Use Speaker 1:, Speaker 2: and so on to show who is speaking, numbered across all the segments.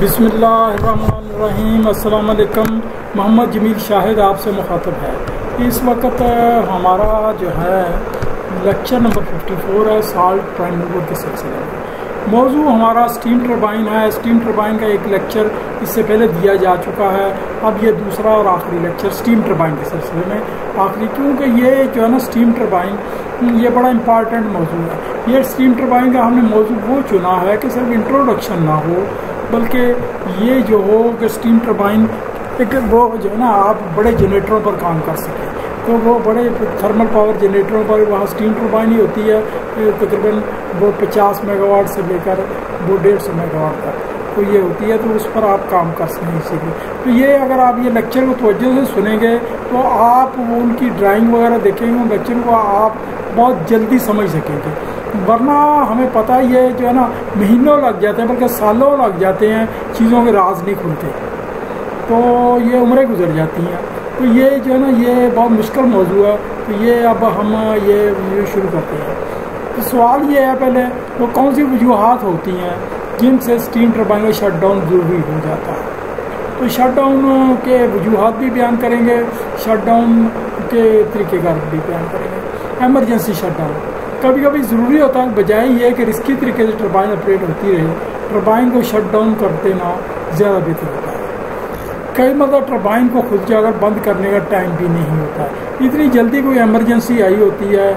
Speaker 1: بسم اللہ الرحمن الرحیم۔ السلام علیکم۔ محمد جمیل شاہد آپ سے مخاطب ہے۔ اس وقت ہمارا جو ہے لیکچر نمبر 54 ہے سالٹ پرائم موور کے سلسلے میں۔ موضوع ہمارا اسٹیم ٹربائن ہے۔ اسٹیم ٹربائن کا ایک لیکچر اس سے پہلے دیا جا چکا ہے، اب یہ دوسرا اور آخری لیکچر اسٹیم ٹربائن کے سلسلے میں آخری، کیونکہ یہ جو ہے نا اسٹیم ٹربائن یہ بڑا امپارٹنٹ موضوع ہے۔ یہ اسٹیم ٹربائن کا ہم نے موضوع وہ چنا ہے کہ صرف انٹروڈکشن نہ ہو، بلکہ یہ جو ہو کہ اسٹیم ٹربائن ایک وہ جو ہے نا آپ بڑے جنریٹروں پر کام کر سکیں، تو وہ بڑے تھرمل پاور جنریٹروں پر وہاں اسٹیم ٹربائن ہی ہوتی ہے، تقریباً وہ 50 میگا واٹ سے لے کر وہ 150 میگا واٹ تک تو یہ ہوتی ہے، تو اس پر آپ کام کر سکیں اسی لیے۔ تو یہ اگر آپ یہ لیکچر کو توجہ سے سنیں گے تو آپ وہ ان کی ڈرائنگ وغیرہ دیکھیں گے، ان لیکچر کو آپ بہت جلدی سمجھ سکیں گے، ورنہ ہمیں پتہ یہ جو ہے نا مہینوں لگ جاتے ہیں بلکہ سالوں لگ جاتے ہیں، چیزوں کے راز نہیں کھلتے، تو یہ عمریں گزر جاتی ہیں۔ تو یہ جو ہے نا یہ بہت مشکل موضوع ہے، تو یہ اب ہم یہ شروع کرتے ہیں۔ تو سوال یہ ہے پہلے وہ کون سی وجوہات ہوتی ہیں جن سے اسٹیم ٹربائن کا شٹ ڈاؤن ضروری ہو جاتا ہے، تو شٹ ڈاؤن کے وجوہات بھی بیان کریں گے، شٹ ڈاؤن کے طریقہ کار بھی بیان کریں گے۔ ایمرجنسی شٹ ڈاؤن کبھی کبھی ضروری ہوتا ہے، بجائے یہ کہ رسکی طریقے سے ٹربائن آپریٹ ہوتی رہے، ٹربائن کو شٹ ڈاؤن کر دینا زیادہ بہتر ہوتا ہے۔ کئی مرتبہ ٹربائن کو خود جا کر بند کرنے کا ٹائم بھی نہیں ہوتا ہے، اتنی جلدی کوئی ایمرجنسی آئی ہوتی ہے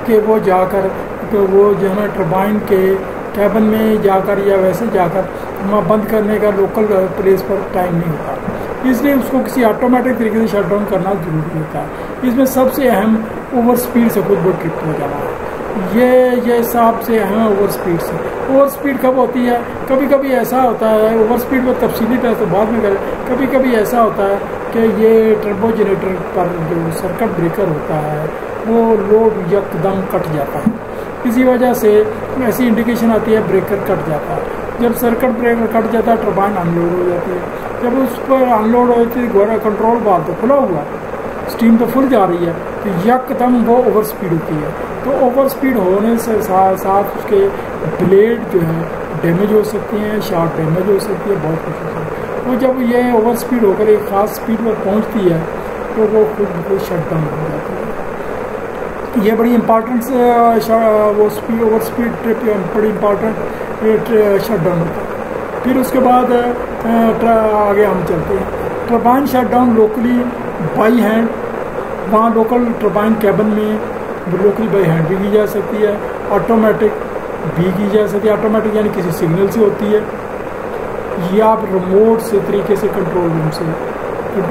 Speaker 1: کہ وہ جا کر تو وہ جو ہے نا ٹربائن کے کیبن میں جا کر یا ویسے جا کر وہاں بند کرنے کا لوکل پلیس پر ٹائم نہیں ہوتا، اس لیے اس کو کسی آٹومیٹک طریقے سے شٹ ڈاؤن کرنا ضروری ہوتا ہے۔ اس میں سب سے اہم اوور سپیڈ سے خود وہ ٹرپ ہو جانا ہے، یہ سب سے اہم اوور سپیڈ سے۔ اوور سپیڈ کب ہوتی ہے؟ کبھی کبھی ایسا ہوتا ہے، اوور سپیڈ پر تفصیلی پہ تو بعد میں کریں، کبھی کبھی ایسا ہوتا ہے کہ یہ ٹربو جنریٹر پر جو سرکٹ بریکر ہوتا ہے وہ لوڈ یکدم کٹ جاتا ہے، کسی وجہ سے ایسی انڈیکیشن آتی ہے بریکر کٹ جاتا ہے۔ جب سرکٹ بریکر کٹ جاتا ہے ٹربائن ان لوڈ ہو جاتی ہے، جب اس پر ان لوڈ ہو جاتی ہے کنٹرول والو تو کھلا ہوا ہے، اسٹیم تو فل جا رہی ہے، تو یکدم وہ اوور سپیڈ ہوتی ہے، تو اوور سپیڈ ہونے سے ساتھ اس کے بلیڈ جو ہے ڈیمیج ہو سکتی ہیں، شارٹ ڈیمیج ہو سکتی ہے، بہت کچھ ہو سکتی ہے۔ تو جب یہ اوور سپیڈ ہو کر ایک خاص سپیڈ پر پہنچتی ہے تو وہ خود بخود شٹ ڈاؤن ہو جاتی ہے۔ یہ بڑی امپارٹنٹ وہ اوور سپیڈ ٹرپ بڑی امپارٹنٹ شٹ ڈاؤن ہوتا ہے۔ پھر اس کے بعد آگے ہم چلتے ہیں، turbine shut down locally by hand, وہاں لوکل ٹربائن کیبن میں لوکلی بائی ہینڈ بھی کی جا سکتی ہے، آٹومیٹک بھی کی جا سکتی ہے، آٹومیٹک یعنی کسی سگنل سے ہوتی ہے، یا آپ ریموٹ سے طریقے سے کنٹرول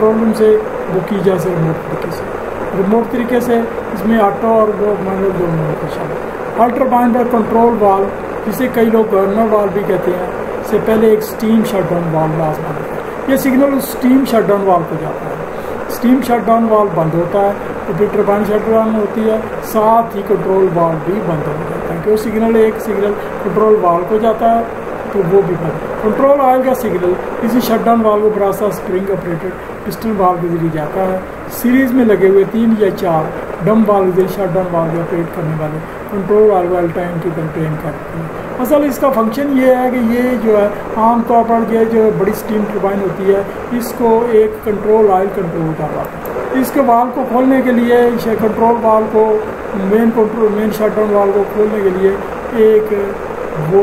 Speaker 1: روم سے وہ کی جا سکتی ہے، ریموٹ طریقے سے اس میں آٹو اور وہ مینول دونوں ہوتے شامل۔ ہر ٹربائن پر کنٹرول وال جسے کئی لوگ گورنر وال بھی کہتے ہیں سے پہلے ایک اسٹیم شٹ ڈاؤن وال لازم ہوتا ہے، یہ سگنل اسٹیم شٹ ڈاؤن وال کو جاتا ہے، اسٹیم شٹ ڈاؤن وال بند ہوتا ہے تو پھر ٹربائن شٹ ڈاؤن ہوتی ہے، ساتھ ہی کنٹرول وال بھی بند ہو جاتا ہے، کہ وہ سگنل ایک سگنل کنٹرول وال کو جاتا ہے تو وہ بھی بند۔ کنٹرول آئل کا سگنل کسی شٹ ڈاؤن وال کو براستہ اسپرنگ آپریٹڈ پسٹن وال کے ذریعے جاتا ہے، سیریز میں لگے ہوئے 3 یا 4 ڈم وال کے ذریعے شٹ ڈاؤن وال کو آپریٹ کرنے والے کنٹرول وال ٹائم کی کنٹین کرتے ہیں۔ اصل اس کا فنکشن یہ ہے کہ یہ جو ہے عام طور پر یہ جو بڑی اسٹیم ٹربائن ہوتی ہے اس کو ایک کنٹرول آئل کنٹرول کر رہا ہے، اس کے وال کو کھولنے کے لیے کنٹرول وال کو مین شٹ ڈاؤن وال کو کھولنے کے لیے ایک وہ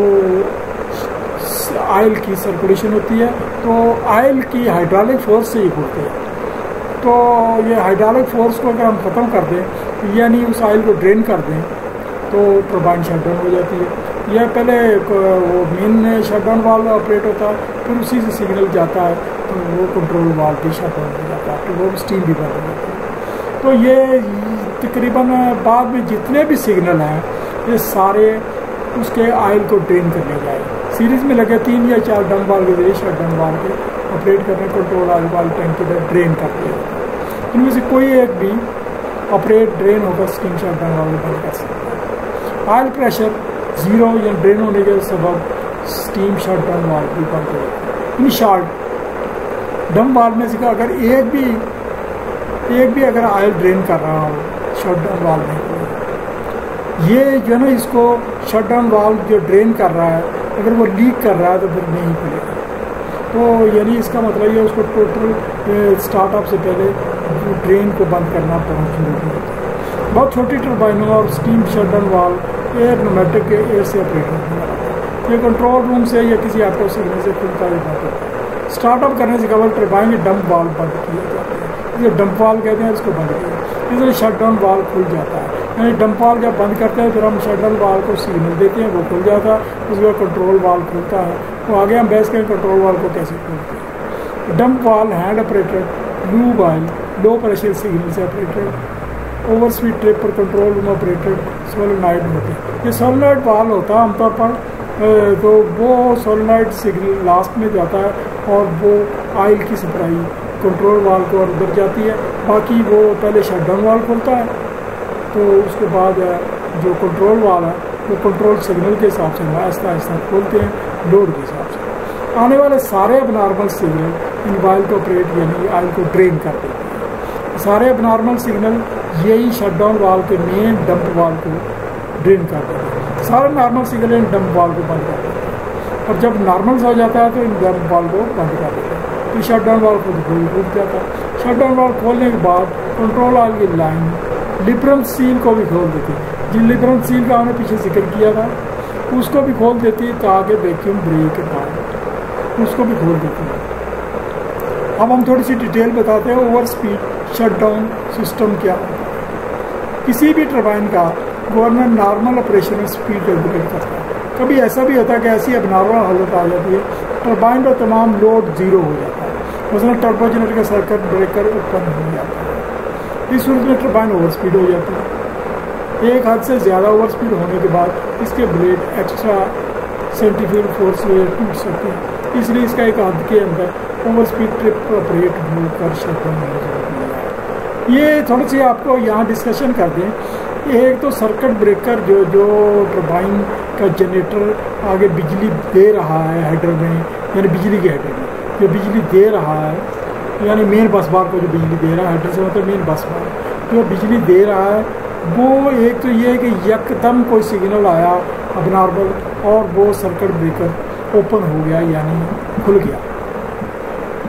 Speaker 1: آئل کی سرکولیشن ہوتی ہے، تو آئل کی ہائیڈرالک فورس سے ہی کھولتے ہیں، تو یہ ہائیڈرالک فورس کو اگر ہم ختم کر دیں یعنی اس آئل کو ڈرین کر دیں تو ٹربائن شٹ ڈاؤن ہو جاتی ہے۔ یہ پہلے وہ مین شٹ ڈاؤن وال آپریٹ ہوتا ہے، پھر اسی سے سگنل جاتا ہے تو وہ کنٹرول وال بھی شٹ ڈاؤن ہو جاتا ہے، تو وہ اسٹیم بھی بند ہو جاتی ہے۔ تو یہ تقریباً بعد میں جتنے بھی سگنل ہیں یہ سارے اس کے آئل کو ڈرین کرنے جائے، سیریز میں لگے 3 یا 4 ڈم وال کے ذریعے شٹ ڈاؤن وال کے آپریٹ کرنے کنٹرول آئل وال ٹینک کے ڈرین کرتے ہیں، ان میں سے کوئی ایک بھی آپریٹ ڈرین ہو کر اسٹیم شٹ ڈاؤن وال بند کر سکتا ہے۔ آئل پریشر 0 یا ڈرین ہونے کے سبب اسٹیم شٹ ڈاؤن وال بھی بند ہو جاتا ہے۔ ان شارٹ ڈم وال میں سے اگر ایک بھی اگر آئل ڈرین کر رہا ہو شٹ ڈاؤن وال نہیں کھلے گا، یہ جو ہے نا اس کو شٹ ڈاؤن وال جو ڈرین کر رہا ہے اگر وہ لیک کر رہا ہے تو پھر نہیں کھلے گا، تو یعنی اس کا مطلب یہ اس کو ٹوٹل سٹارٹ اپ سے پہلے ڈرین کو بند کرنا بہت ضروری ہوتا ہے. بہت چھوٹی ٹربائنوں اور اسٹیم شٹ ڈاؤن والو ایئر نومیٹک کے ایئر سے آپریٹ ہونے والا ہے. یہ کنٹرول روم سے یا کسی آٹو سگنل سے کھلتا ہی بند ہوتا ہے. اسٹارٹ اپ کرنے سے قبل ٹربائن کے ڈمپ وال بند کیے جاتے ہیں. اسے ڈمپ وال کہتے ہیں, اس کو بند کیا. اس لیے شٹ ڈاؤن وال کھل جاتا ہے. یعنی ڈمپ وال جب بند کرتے ہیں پھر ہم شٹ ڈاؤن وال کو سگنل دیتے ہیں, وہ کھل جاتا ہے. اس کے بعد کنٹرول وال کھلتا ہے. تو آگے ہم بحث کریں کنٹرول وال کو کیسے کھولتے ہیں. ڈمپ وال hand operated lobe oil low pressure signal سے آپریٹڈ اوور اسپیڈ ٹرپ پر کنٹرول روم آپریٹڈ سولنائڈ ہوتے ہیں. یہ سولنائڈ وال ہوتا ہے عام طور پر, تو وہ سولنائڈ سگنل لاسٹ میں جاتا ہے اور وہ آئل کی سپلائی کنٹرول وال کو اندر جاتی ہے. باقی وہ پہلے شٹ ڈاؤن وال کھولتا ہے, تو اس کے بعد جو کنٹرول وال ہے وہ کنٹرول سگنل کے حساب سے ہم آہستہ آہستہ کھولتے ہیں لوڈ کے حساب سے. آنے والے سارے اب نارمل سگنل ان وائل کو آپریٹ یعنی آئل کو ڈرین کر دیتے ہیں. سارے اب نارمل سگنل یہی شٹ ڈاؤن وال کے مین ڈمپ وال کو ڈرین کر دیتے ہیں. سارے نارمل سگنل ان ڈمپ وال کو بند کر دیتے ہیں, اور جب نارمل ہو جاتا ہے تو ان ڈمپ وال کو بند کر دیتے ہیں. تو شٹ ڈاؤن وال خود کھل جاتا ہے. شٹ ڈاؤن وال کھولنے کے بعد کنٹرول آئل کی لائن لبرم سیل کو بھی کھول دیتی ہے. جن لبرم سیل کا ہم نے پیچھے ذکر کیا تھا اس کو بھی کھول دیتی ہے تاکہ ویکیوم بریک نہ ہو, اس کو بھی کھول دیتی ہے. اب ہم تھوڑی سی ڈیٹیل بتاتے ہیں over speed shut down system کیا ہوتا ہے. کسی بھی ٹربائن کا گورنر نارمل آپریشن میں اسپیڈ ریگولیٹ کرتا ہے. کبھی ایسا بھی ہوتا ہے کہ ایسی اب نارمل حالت آ جاتی ہے ٹربائن کا تمام لوڈ زیرو ہو جاتا ہے. مثلا ٹربو جنریٹر کا سرکٹ بریکر اوپن ہو جاتا ہے. اس صورت میں ٹربائن اوور اسپیڈ ہو جاتی ہے. ایک حد سے زیادہ اوور اسپیڈ ہونے کے بعد اس کے بلیڈ ایکسٹرا سینٹریفیوگل فورس سے ٹوٹ سکتے ہیں. اس لیے اس کا ایک حد کے اندر اوور اسپیڈ ٹرپ آپریٹ ہو کر شٹ ڈاؤن ہونا ضروری ہے. یہ تھوڑی سی آپ کو یہاں ڈسکشن کر دیں. ایک تو سرکٹ بریکر جو ٹربائن کا جنریٹر آگے بجلی دے رہا ہے ہیڈر میں, یعنی بجلی کے ہیڈر میں جو بجلی دے رہا ہے, یعنی مین بس بار کو جو بجلی دے رہا ہے, ہیڈر سے مطلب مین بس بار جو بجلی دے رہا ہے, وہ ایک تو یہ ہے کہ یک دم کوئی سگنل آیا اب نارمل اور وہ سرکٹ بریکر اوپن ہو گیا یعنی کھل گیا.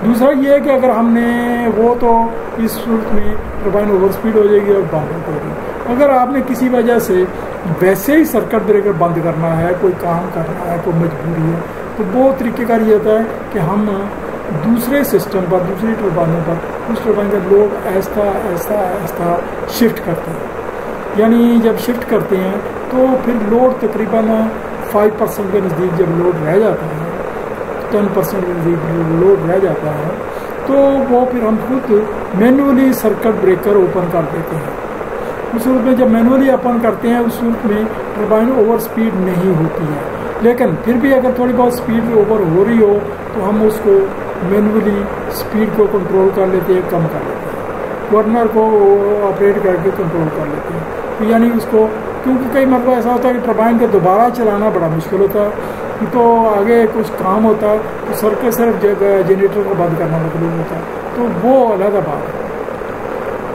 Speaker 1: دوسرا یہ ہے کہ اگر ہم نے وہ تو اس صورت میں ٹربائن اوور اسپیڈ ہو جائے گی اور بند ہو جائے گی. اگر آپ نے کسی وجہ سے ویسے ہی سرکٹ بریکر بند کرنا ہے, کوئی کام کرنا ہے, کوئی مجبوری ہے, تو وہ طریقہ کار یہ ہوتا ہے کہ ہم دوسرے سسٹم پر دوسری ٹربائنوں پر اس ٹربائن کا لوڈ آہستہ آہستہ آہستہ شفٹ کرتے ہیں. یعنی جب شفٹ کرتے ہیں تو پھر لوڈ تقریباً 5% کے نزدیک جب لوڈ رہ جاتا ہے, 10% کے نزدیک لوڈ رہ جاتا ہے, تو وہ پھر ہم خود مینولی سرکٹ بریکر اوپن کر دیتے ہیں. اس صورت میں جب مینولی اوپن کرتے ہیں اس صورت میں ٹربائن اوور اسپیڈ نہیں ہوتی ہے, لیکن پھر بھی اگر تھوڑی بہت اسپیڈ اوور ہو رہی ہو تو ہم اس کو مینولی اسپیڈ کو کنٹرول کر لیتے ہیں, کم کر لیتے ہیں, گورنر کو آپریٹ کر کے کنٹرول کر لیتے ہیں. یعنی اس کو کیونکہ کئی مرتبہ ایسا ہوتا ہے کہ ٹربائن کو دوبارہ چلانا بڑا مشکل ہوتا ہے, تو آگے کچھ کام ہوتا ہے تو صرف جنریٹر کو بند کرنا مطلوب ہوتا ہے, تو وہ علیحدہ بات ہے.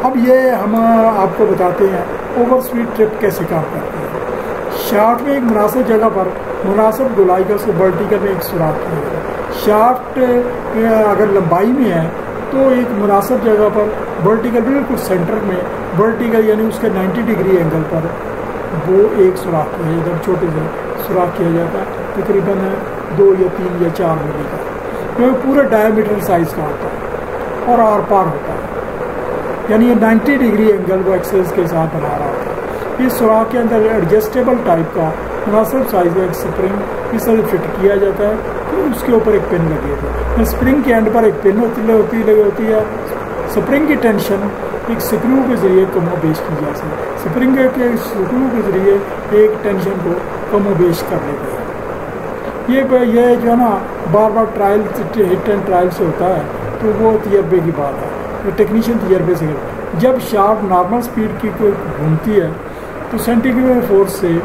Speaker 1: اب یہ ہم آپ کو بتاتے ہیں اوور اسپیڈ ٹرپ کیسے کام کرتے ہیں. شافٹ میں ایک مناسب جگہ پر مناسب گولائی کا اس کو ورٹیکل میں ایک سوراخ کیا ہے. شافٹ اگر لمبائی میں ہے تو ایک مناسب جگہ پر ورٹیکل بالکل سینٹر میں ورٹیکل یعنی اس کے 90 ڈگری اینگل پر وہ ایک سوراخ کیا جاتا ہے. چھوٹے سے سوراخ کیا جاتا ہے تقریباً 2 یا 3 یا 4 ملی کا, جو پورے ڈائیمیٹر سائز کا ہوتا ہے اور آر پار ہوتا ہے, یعنی یہ 90 ڈگری اینگل وہ ایکسس کے ساتھ بنا رہا ہوتا ہے. اس سوراخ کے اندر ایڈجسٹیبل ٹائپ کا مناسب سائز کا ایک سپرنگ اس طرح فٹ کیا جاتا ہے کہ اس کے اوپر ایک پن لگے ہوتے ہیں. سپرنگ کے اینڈ پر ایک پن ہوتی ہے. سپرنگ کی ٹینشن ایک سکرو کے ذریعے کم و بیش کی جا سکتی ہے. سپرنگ کے سکرو کے ذریعے ایک ٹینشن کو کم و بیش کر لیتے ہیں. یہ جو ہے نا بار بار ٹرائل ہٹ اینڈ ٹرائل سے ہوتا ہے, تو وہ تجربے کی بات ہے, ٹیکنیشین تجربے سے. جب شافٹ نارمل سپیڈ کی کوئی گھومتی ہے تو سینٹیگریڈ فورس سے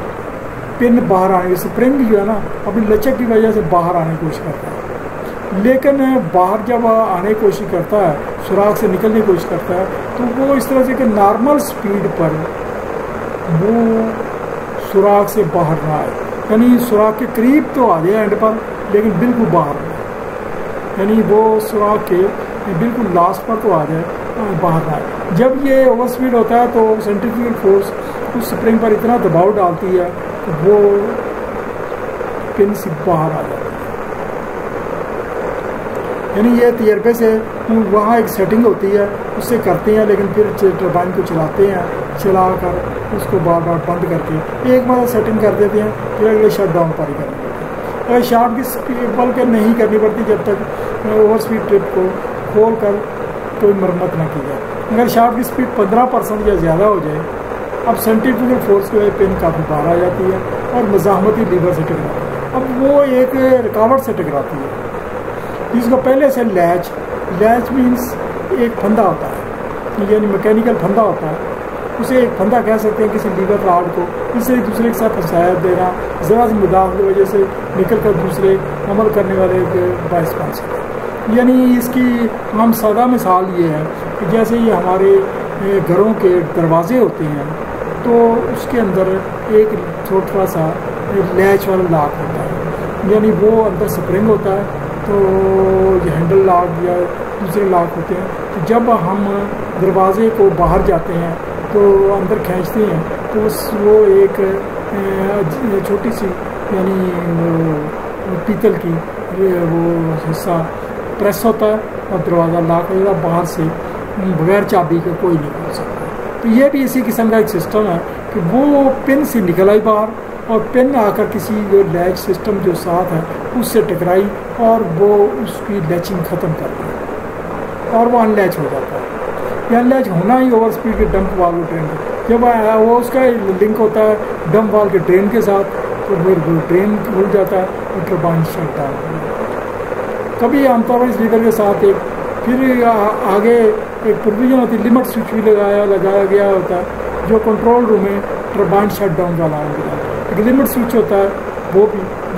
Speaker 1: پن باہر آنے کی سپرنگ جو ہے نا اپنی لچک کی وجہ سے باہر آنے کی کوشش کرتا ہے, لیکن باہر جب آنے کی کوشش کرتا ہے سوراخ سے نکلنے کی کوشش کرتا ہے تو وہ اس طرح سے کہ نارمل سپیڈ پر وہ سوراخ سے باہر نہ آئے, یعنی سوراخ کے قریب تو آ جائے اینڈ پر لیکن بالکل باہر نہ. یعنی وہ سوراخ کے بالکل لاسٹ پر تو آ جائے، باہر آئے۔ جب یہ اوور اسپیڈ ہوتا ہے تو سینٹریفیوگل فورس اس اسپرنگ پر اتنا دباؤ ڈالتی ہے کہ وہ پن سے باہر آ جاتی ہے۔ یعنی یہ تجربے سے وہاں ایک سیٹنگ ہوتی ہے، اس سے کرتے ہیں، لیکن پھر ٹربائن کو چلاتے ہیں، چلا کر اس کو بار بار بند کر کے ایک بار سیٹنگ کر دیتے ہیں، پھر اگلے شٹ ڈاؤن پر ہی کرنی پڑتی ہے۔ اگر شافٹ کی اسپیڈ بلکہ نہیں کرنی پڑتی جب تک اوور اسپیڈ ٹرپ کو کھول کر کوئی مرمت نہ کی جائے۔ اگر شافٹ کی اسپیڈ 15% یا زیادہ ہو جائے، اب سینٹریفیوگل فورس کی وجہ پن کافی باہر آ جاتی ہے اور مزاحمتی لیور سے ٹکراتی ہے۔ اب وہ ایک رکاوٹ سے ٹکراتی ہے جس کو پہلے سے لیچ مینس ایک پھندا ہوتا ہے، یعنی میکینیکل پھندا ہوتا ہے، اسے ایک پھندا کہہ سکتے ہیں کسی لیور راڈ کو، اس سے ایک دوسرے کے ساتھ پھنسایا دینا، ذرا سی مداخلت کی وجہ سے نکل کر دوسرے عمل کرنے والے باعث بن سکتے ہیں۔ یعنی اس کی عام سادہ مثال یہ ہے کہ جیسے یہ ہمارے گھروں کے دروازے ہوتے ہیں تو اس کے اندر ایک چھوٹا سا لیچ والا لاک ہوتا ہے، یعنی وہ اندر سپرنگ ہوتا ہے، تو یہ ہینڈل لاک یا دوسرے لاک ہوتے ہیں، تو جب ہم دروازے کو باہر جاتے ہیں تو اندر کھینچتے ہیں تو وہ ایک چھوٹی سی یعنی پیتل کی وہ حصہ پریس ہوتا ہے اور دروازہ لاک ہو جاتا ہے، باہر سے بغیر چابی کے کوئی نہیں کھول سکتا۔ تو یہ بھی اسی قسم کا ایک سسٹم ہے کہ وہ پن سے نکل آئی باہر اور پن آ کر کسی جو لیچ سسٹم جو ساتھ ہے اس سے ٹکرائی اور وہ اس کی لیچنگ ختم کر دی اور وہ ان لیچ ہو جاتا ہے۔ یہ ان لیچ ہونا ہی اوور اسپیڈ کے ڈمپ وال ڈرین کا، جب وہ اس کا لنک ہوتا ہے ڈمپ وال کے ڈرین کے ساتھ تو پھر وہ ڈرین کھل جاتا ہے اور ٹربائن شٹ ڈاؤن ہو جاتا ہے۔ کبھی عام طور پر اس لیور کے ساتھ ایک پھر آگے ایک پروویژن ہوتی ہے، لمٹ سوئچ بھی لگایا گیا ہوتا ہے جو کنٹرول روم میں ٹربائن شٹ ڈاؤن کا اعلان ہوتا ہے۔ ایک لمٹ سوئچ ہوتا ہے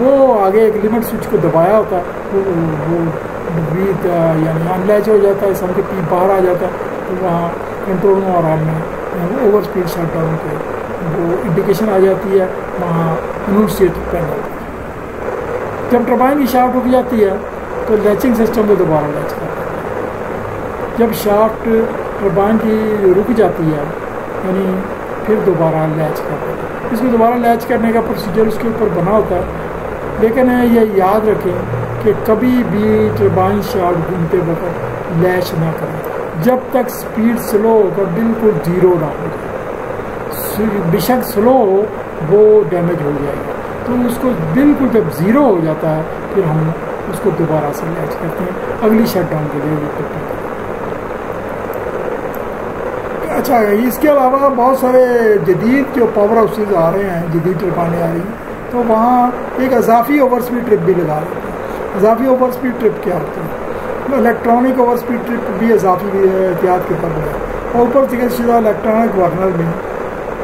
Speaker 1: وہ آگے ایک لمٹ سوئچ کو دبایا ہوتا ہے، وہ یعنی ان لیچ ہو جاتا ہے، سم کے پیپ باہر آ جاتا ہے، تو وہاں کنٹرول روم اور آرام میں اوور اسپیڈ شٹ ڈاؤن کے وہ انڈیکیشن آ جاتی ہے، وہاں انونسیٹ پینل۔ جب ٹربائن کی شافٹ رک جاتی ہے تو لیچنگ سسٹم کو دوبارہ لیچ کرتا ہے۔ جب شافٹ ٹربائن کی رک جاتی ہے یعنی پھر دوبارہ لیچ کرتا ہے۔ اس کو دوبارہ لیچ کرنے کا پروسیجر اس کے اوپر بنا ہوتا ہے، لیکن یہ یاد رکھیں کہ کبھی بھی ٹربائن شافٹ گھومتے وقت لیچ نہ کریں جب تک سپیڈ سلو ہو کر بالکل زیرو نہ ہو جائے۔ بے شک سلو ہو وہ ڈیمیج ہو جائے گا، تو اس کو بالکل جب زیرو ہو جاتا ہے پھر ہم اس کو دوبارہ سے لیچ کرتے ہیں اگلی شٹ ڈاؤن کے لیے۔ اچھا، اس کے علاوہ بہت سارے جدید جو پاور ہاؤسز آ رہے ہیں، جدید ٹربائنیں آ رہی ہیں، تو وہاں ایک اضافی اوور اسپیڈ ٹرپ بھی لگا رہے ہیں۔ اضافی اوور اسپیڈ ٹرپ کیا ہوتی ہے؟ الیکٹرانک اوور اسپیڈ ٹرپ بھی اضافی احتیاط کے طور ہے، اور اوپر ذکر شدہ الیکٹرانک ورنر میں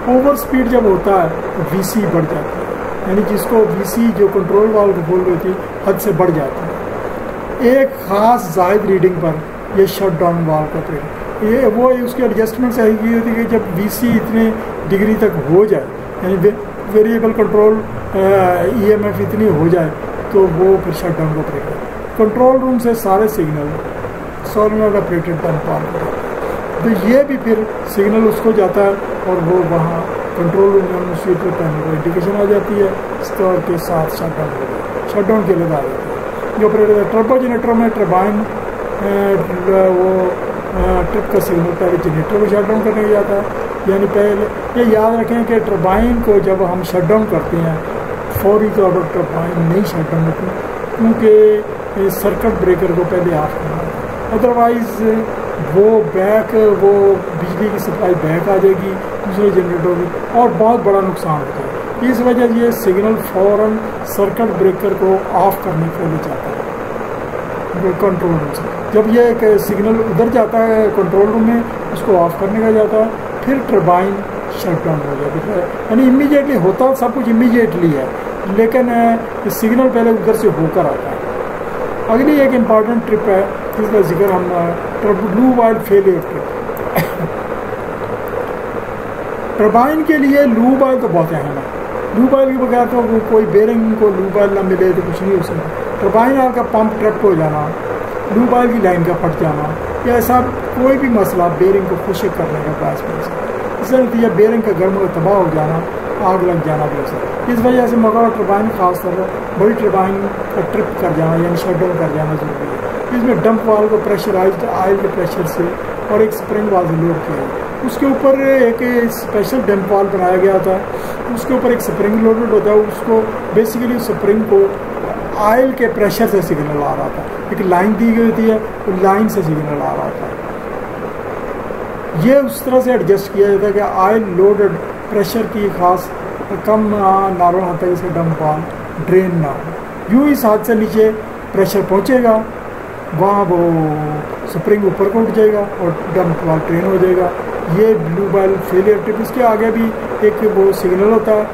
Speaker 1: اوور اسپیڈ جب ہوتا ہے تو وی سی بڑھ جاتی ہے، یعنی جس کو وی سی جو کنٹرول والو کو بول رہی تھی حد سے بڑھ جاتی ہے۔ ایک خاص زائد ریڈنگ پر یہ شٹ ڈاؤن والو کا ٹریڈ یہ وہ اس کی ایڈجسٹمنٹ ایسی کی ہوتی ہے کہ جب وی سی اتنے ڈگری تک ہو جائے، یعنی variable control E M F اتنی ہو جائے تو وہ پھر شٹ ڈاؤن کو آپریٹ کرے۔ کنٹرول روم سے سارے signal solenoid operated dump on کرتا ہے، تو یہ بھی پھر سگنل اس کو جاتا ہے اور وہ وہاں کنٹرول روم میں انیشیٹر پینل کو انڈیکیشن آ جاتی ہے، اسٹار کے ساتھ شٹ ڈاؤن ہو جاتا ہے، شٹ ڈاؤن کے لیے آ جاتی ہے۔ جو آپریٹر ٹربو جنریٹر میں ٹربائن وہ ٹرپ کا سگنل پہلے جنریٹر کو شٹ ڈاؤن کرنے جاتا ہے، یعنی پہلے یہ یاد رکھیں کہ ٹربائن کو جب ہم شٹ ڈاؤن کرتے ہیں فوری طور پر ٹربائن نہیں شٹ ڈاؤن ہوتی، کیونکہ سرکٹ بریکر کو پہلے آف کرنا ہے، ادروائز وہ بجلی کی سپلائی بیک آ جائے گی دوسرے جنریٹر کی اور بہت بڑا نقصان ہوتا ہے۔ اس وجہ سے یہ سگنل فوراً سرکٹ بریکر کو آف کرنے کے لیے جاتا ہے کنٹرول روم سے۔ جب یہ ایک سگنل ادھر جاتا ہے کنٹرول روم میں، اس کو آف کرنے کا جاتا ہے، پھر ٹربائن شٹ ڈاؤن ہو جاتی ہے، یعنی امیجیٹلی ہوتا سب کچھ امیجیٹلی ہے، لیکن سگنل پہلے ادھر سے ہو کر آتا ہے۔ اگلی ایک امپارٹنٹ ٹرپ ہے جس کا ذکر ہم لو وائل فیلئر ٹرپ۔ ٹربائن کے لیے لو وائل تو بہت اہم ہے، لو وائل کے بغیر تو کوئی بیرنگ کو لو وائل نہ ملے تو کچھ نہیں ہو سکتا۔ ٹربائن کا پمپ ٹرپ ہو جانا لوب آئل کی لائن کا پھٹ جانا یا ایسا کوئی بھی مسئلہ بیرنگ کو خشک کرنے کا باعث بن سکتا ہے. اس کا نتیجہ بیرنگ کا گرم و تباہ ہو جانا، آگ لگ جانا بھی ہو سکتا ہے. اس وجہ سے مقامی ٹربائن خاص طور پر بڑی ٹربائن کا ٹرپ کر جانا یعنی شٹ ڈاؤن کر جانا ضروری ہے. اس میں ڈمپ وال کو پریشرائزڈ آئل کے پریشر سے اور ایک اسپرنگ وال سے لوڈ کیا ہے. اس کے اوپر ایک اسپیشل ڈمپ وال بنایا گیا تھا، اس کے اوپر ایک اسپرنگ لوڈڈ ہوتا ہے. اس کو بیسیکلی اسپرنگ کو آئل کے پریشر سے سگنل آ رہا تھا. ایک لائن دی گئی ہوتی ہے، وہ لائن سے سگنل آ رہا تھا. یہ اس طرح سے ایڈجسٹ کیا جاتا ہے کہ آئل لوڈڈ پریشر کی خاص کم نارمل حد تک اس کا ڈمپ وال ڈرین نہ ہو. یوں اس حد سے نیچے پریشر پہنچے گا، وہاں وہ سپرنگ اوپر کو اٹھ جائے گا اور ڈمپ وال ڈرین ہو جائے گا. یہ لوب آئل فیلئر ٹرپ. اس کے آگے بھی ایک وہ سگنل ہوتا ہے،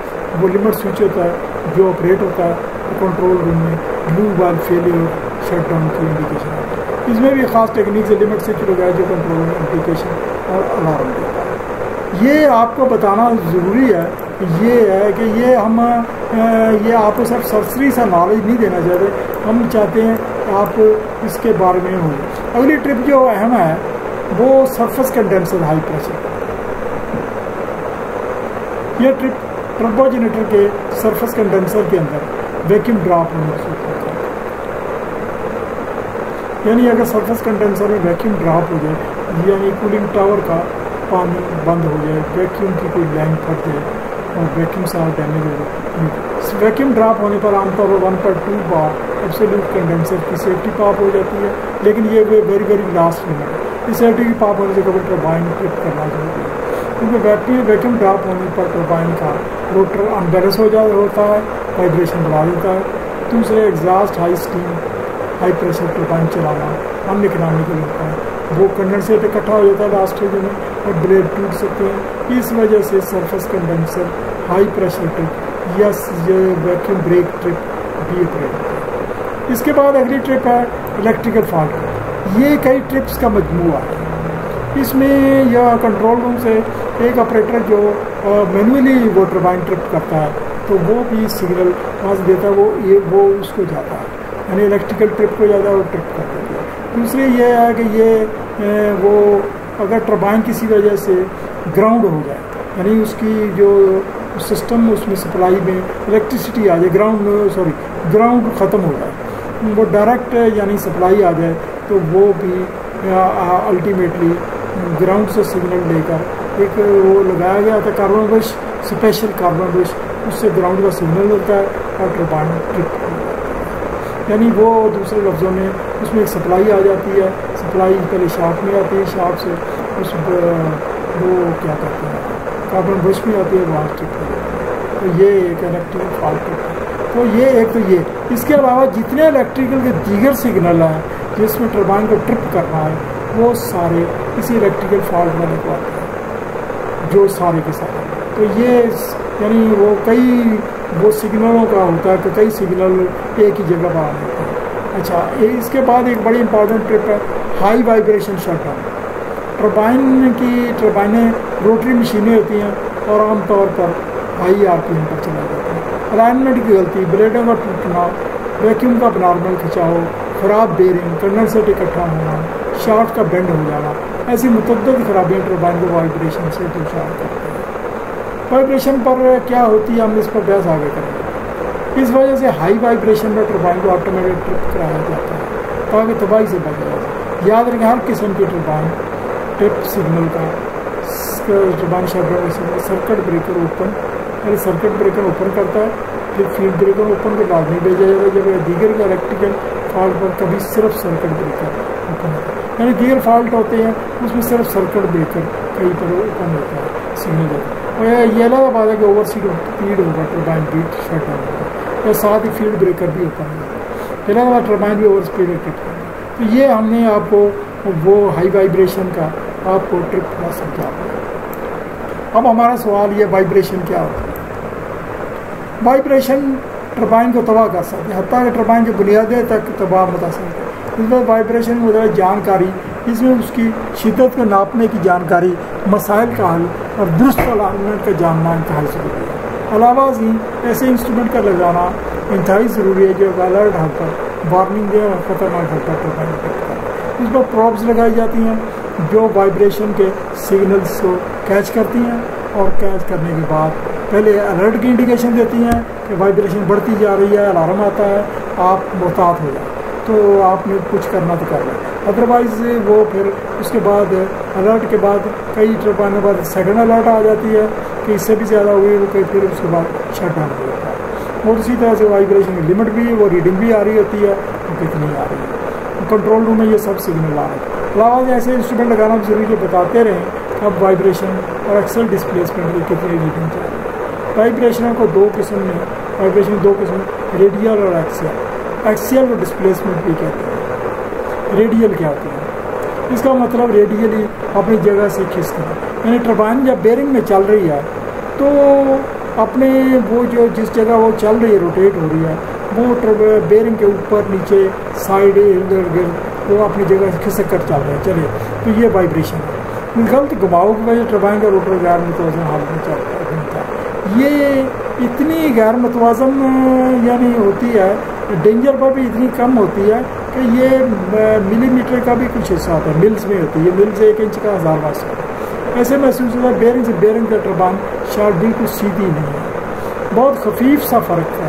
Speaker 1: وہ لمٹ سوئچ ہوتا ہے جو آپریٹ ہوتا ہے کنٹرول روم میں. Lobe oil failure shut down کی انڈیکیشن ہے. اس میں بھی خاص ٹیکنیک سے لمٹ سوئچ لگایا جو کنٹرول روم انڈیکیشن اور الارم دیتا ہے. یہ آپ کو بتانا ضروری ہے. یہ ہے کہ یہ آپ کو صرف سرسری سا نالج نہیں دینا چاہتے، ہم چاہتے ہیں آپ اس کے بارے میں ہوں. اگلی ٹرپ جو اہم ہے وہ سرفس کنڈینسر ہائی پریشر. یہ ٹرپ ٹربو جنریٹر کے سرفس کنڈینسر کے اندر ویکیوم ڈراپ ہونے سے ہوتا ہے. یعنی اگر سرفس کنڈینسر میں ویکیوم ڈراپ ہو جائے یعنی کولنگ ٹاور کا پانی بند ہو جائے، ویکیوم کی کوئی لائن پھٹ جائے اور ویکیوم سارا ڈیمیج ہو جائے، ویکیوم ڈراپ ہونے پر عام طور پر 1.2 بار ایبسولوٹ کنڈینسر کی سیفٹی پاپ ہو جاتی ہے. لیکن یہ ویری ویری لاسٹ لمٹ ہے. اس سیفٹی کی پاپ ہونے سے قبل ٹربائن ٹرپ کرنا ضروری ہے کیونکہ ویکیوم ڈراپ ہونے پر ٹربائن کا روٹر انبیلنس ہوتا ہے، وائبریشن بڑھا دیتا ہے. دوسرے exhaust high steam high pressure turbine چلانا ان اکنامکل ہوتا ہے. وہ کنڈنسیٹ اکٹھا ہو جاتا ہے لاسٹ اسٹیج میں اور بلیڈ ٹوٹ سکتے ہیں. اس وجہ سے surface condenser high pressure trip یا ویکیوم بریک ٹرپ بھی آپریٹ ہوتا ہے. اس کے بعد اگلی ٹرپ ہے الیکٹریکل فالٹ. یہ کئی ٹرپس کا مجموعہ ہے. اس میں یا کنٹرول روم سے ایک آپریٹر جو مینولی وہ ٹربائن ٹرپ کرتا ہے تو وہ بھی سگنل وہاں سے دیتا ہے، وہ اس کو جاتا ہے یعنی الیکٹریکل ٹرپ کو جاتا ہے وہ ٹرپ کر دیتا ہے. دوسری یہ ہے کہ یہ وہ اگر ٹربائن کسی وجہ سے گراؤنڈ ہو جائے یعنی اس کی جو سسٹم اس میں سپلائی میں الیکٹریسٹی آ جائے، گراؤنڈ ختم ہو جائے، وہ ڈائریکٹ یعنی سپلائی آ جائے تو وہ بھی الٹیمیٹلی گراؤنڈ سے سگنل لے کر ایک وہ لگایا گیا تھا carbon brush, special carbon brush, اس سے گراؤنڈ کا سگنل ہوتا ہے اور ٹربائن ٹرپ یعنی وہ دوسرے لفظوں میں اس میں ایک سپلائی آ جاتی ہے. سپلائی پہلے شاپ میں آتی ہے، شاپ سے اس وہ کیا کہتے ہیں کاربن بش میں آتی ہے، وہاں ٹرپ ہو جاتی ہے. تو یہ ایک الیکٹریکل فالٹ ہے. تو یہ ایک تو یہ. اس کے علاوہ جتنے الیکٹریکل کے دیگر سگنل ہیں جس میں ٹربائن کو ٹرپ کرنا ہے وہ سارے اسی الیکٹریکل فالٹ والے کو آتے ہیں جو سارے کے سارے. تو یہ یعنی وہ کئی وہ سگنلوں کا ہوتا ہے کہ کئی سگنل ایک ہی جگہ پر آ جاتے ہیں. اچھا، اس کے بعد ایک بڑی امپورٹنٹ ٹرپ ہے ہائی وائبریشن شٹ ڈاؤن. ٹربائنیں روٹری مشینیں ہوتی ہیں اور عام طور پر ہائی آر پی ایم پر چلائی جاتی ہیں. الائنمنٹ کی غلطی، بلیڈوں کا ٹوٹنا، ویکیوم کا نارمل کھچاؤ، خراب بیرنگ، کنڈنسر اکٹھا ہونا، شافٹ کا بینڈ ہو جانا، ایسی متعدد خرابیاں ٹربائن کو وائبریشن سے دوچار کرتی ہیں. وائبریشن پر کیا ہوتی ہے ہم اس پر بحث آگے کریں گے. اس وجہ سے ہائی وائبریشن میں ٹربائن کو آٹومیٹک ٹرپ کرایا جاتا ہے تاکہ تباہی سے بچا جائے. یاد رکھیں ہر قسم کی ٹربائن ٹرپ سگنل کا ٹربائن سرکٹ بریکر اوپن، پہلے سرکٹ بریکر اوپن کرتا ہے پھر فیلڈ بریکر اوپن کو لازمی بھیجا جائے گا. جب دیگر کا الیکٹریکل فالٹ پر کبھی صرف سرکٹ بریکر اوپن ہوتا ہے یعنی دیگر فالٹ ہوتے ہیں اس میں صرف سرکٹ بریکر کئی پر اوپن ہوتا ہے سگنل دیتا ہے. اور یہ الگ بات ہے کہ اوور سپیڈ ہوگا ٹربائن بیٹ شٹ ڈاؤن ہوگا یا ساتھ ہی فیلڈ بریکر بھی اوپن ہوگا. الگ بات ٹربائن بھی اوور سپیڈ ٹرپ کرنا. تو یہ ہم نے آپ کو وہ ہائی وائبریشن کا آپ کو ٹرپ کا سمجھا. اب ہمارا سوال یہ وائبریشن کیا ہوتا ہے. وائبریشن ٹربائن کو تباہ کر سکتے ہیں، حتیٰ کہ ٹربائن کی بنیادیں تک تباہ بتا سکتے ہیں. اس میں وائبریشن مطلب جانکاری، اس میں اس کی شدت کو ناپنے کی جانکاری، مسائل کا حل اور درست الائنمنٹ کا جاننا انتہائی ضروری ہے. علاوہ ازیں ایسے انسٹرومنٹ کا لگانا انتہائی ضروری ہے جو الرٹ حد پر وارننگ دے اور خطرناک ہوتا ہے ٹربائن افیکٹ کرنا. اس پر پراپس لگائی جاتی ہیں جو وائبریشن کے سگنلس کو کیچ کرتی ہیں اور کیچ کرنے کے بعد پہلے الرٹ کی انڈیکیشن دیتی ہیں کہ وائبریشن بڑھتی جا رہی ہے, الارم آتا ہے, آپ محتاط ہو جائیں, تو آپ نے کچھ کرنا تو کر لیں. ادروائز وہ پھر اس کے بعد الرٹ کے بعد کئی ٹربائنوں کے بعد سیکنڈ الرٹ آ جاتی ہے کہ اس سے بھی زیادہ ہوئی وہ کئی, پھر اس کے بعد شٹ ڈاؤن ہو جاتا ہے. اور اسی طرح سے وائبریشن کی لمٹ بھی وہ ریڈنگ بھی آ رہی ہوتی ہے وہ کتنی آ رہی ہے. کنٹرول روم میں یہ سب سگنل آ رہے ہیں. علاوہ ایسے انسٹرومنٹ لگانا بھی ضروری ہے, بتاتے رہیں کہ اب وائبریشن اور ایکسل ڈسپلیسمنٹ کی کتنی ریڈنگ چاہیے. وائبریشنوں کو دو قسم میں, وائبریشن دو قسم, ریڈیل اور ایکسیل. ایکسیل کو ڈسپلیسمنٹ بھی کہتے ہیں. ریڈیل کیا ہوتی ہے؟ اس کا مطلب ریڈیلی اپنی جگہ سے کھسکنا, یعنی ٹربائن جب بیرنگ میں چل رہی ہے تو اپنے وہ جو جس جگہ وہ چل رہی ہے روٹیٹ ہو رہی ہے وہ بیرنگ کے اوپر نیچے سائڈ ارد گرد وہ اپنی جگہ سے کھسک کر چل رہے ہیں. چلے تو یہ وائبریشن ہے. غلط گھماؤ کی وجہ ٹربائن کا روٹر غیر متوازن حالت میں چلتا ہے. یہ اتنی غیر متوازن یعنی ہوتی ہے, ڈینجر پر بھی اتنی کم ہوتی ہے کہ یہ ملی میٹر کا بھی کچھ حصہ ہوتا ہے, ملز میں ہوتی ہے. یہ ملز 1 انچ کا 1000 واسط ہے. ایسے محسوس ہوتا ہے بیرنگ سے بیرنگ کا ٹربائن شاٹ بالکل سیدھی نہیں ہے, بہت خفیف سا فرق ہے.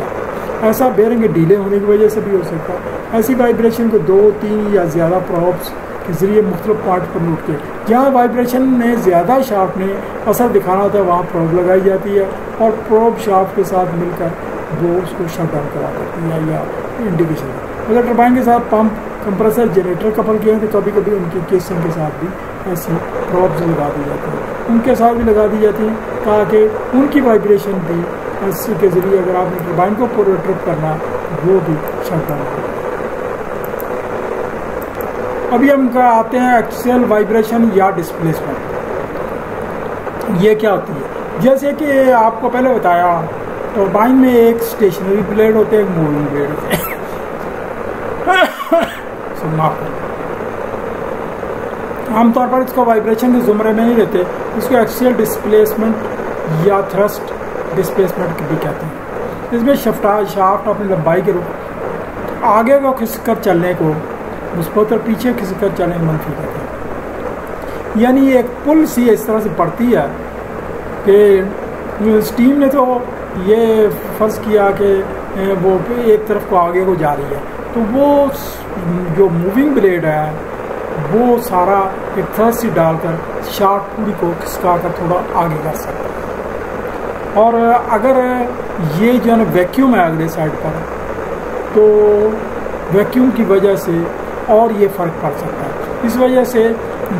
Speaker 1: ایسا بیرنگ کے ڈھیلے ہونے کی وجہ سے بھی ہو سکتا ہے. ایسی وائبریشن کو 2, 3 یا زیادہ پراپس کے ذریعے مختلف پارٹ پر نوٹ کیا. جہاں وائبریشن میں زیادہ شافٹ نے اثر دکھانا ہوتا ہے وہاں پروب لگائی جاتی ہے اور پروب شافٹ کے ساتھ مل کر وہ اس کو شٹ ڈاؤن کرا دیتی ہے یا انڈیکیشن. اگر ٹربائن کے ساتھ پمپ, کمپریسر, جنریٹر کپل کیے ہیں تو کبھی کبھی ان کی کیسنگ کے ساتھ بھی ایسی پروبز لگا دی جاتی ہیں. ان کے ساتھ بھی لگا دی جاتی ہیں تاکہ ان کی وائبریشن بھی اس کے ذریعے اگر آپ نے ٹربائن کو پورا ٹرپ کرنا وہ بھی شٹ ڈاؤن کرے. ابھی ہم آتے ہیں ایکسیل وائبریشن یا ڈسپلیسمنٹ. یہ کیا ہوتی ہے؟ جیسے کہ آپ کو پہلے بتایا ٹربائن میں ایک اسٹیشنری بلیڈ ہوتے ہیں, ایک موونگ بلیڈ ہوتے ہیں. عام طور پر اس کو وائبریشن کے زمرے میں نہیں رہتے, اس کو ایکسیل ڈسپلیسمنٹ یا تھرسٹ ڈسپلیسمنٹ بھی کہتے ہیں. اس میں شافٹ اپنی لمبائی کے روپ آگے کو کھسک کر چلنے کو مثبت اور پیچھے کھسک کر چلنے کو منفی کہتے ہیں. یعنی ایک پل سی اس طرح سے پڑتی ہے کہ اسٹیم نے تو یہ فرض کیا کہ وہ ایک طرف کو آگے کو جا رہی ہے, تو وہ جو موونگ بلیڈ ہے وہ سارا ایک تھرسٹ ڈال کر شافٹ پوری کو کھسکا کر تھوڑا آگے کر سکتا ہے. اور اگر یہ جو ہے نا ویکیوم ہے اگلے سائڈ پر تو ویکیوم کی وجہ سے اور یہ فرق پڑ سکتا ہے. اس وجہ سے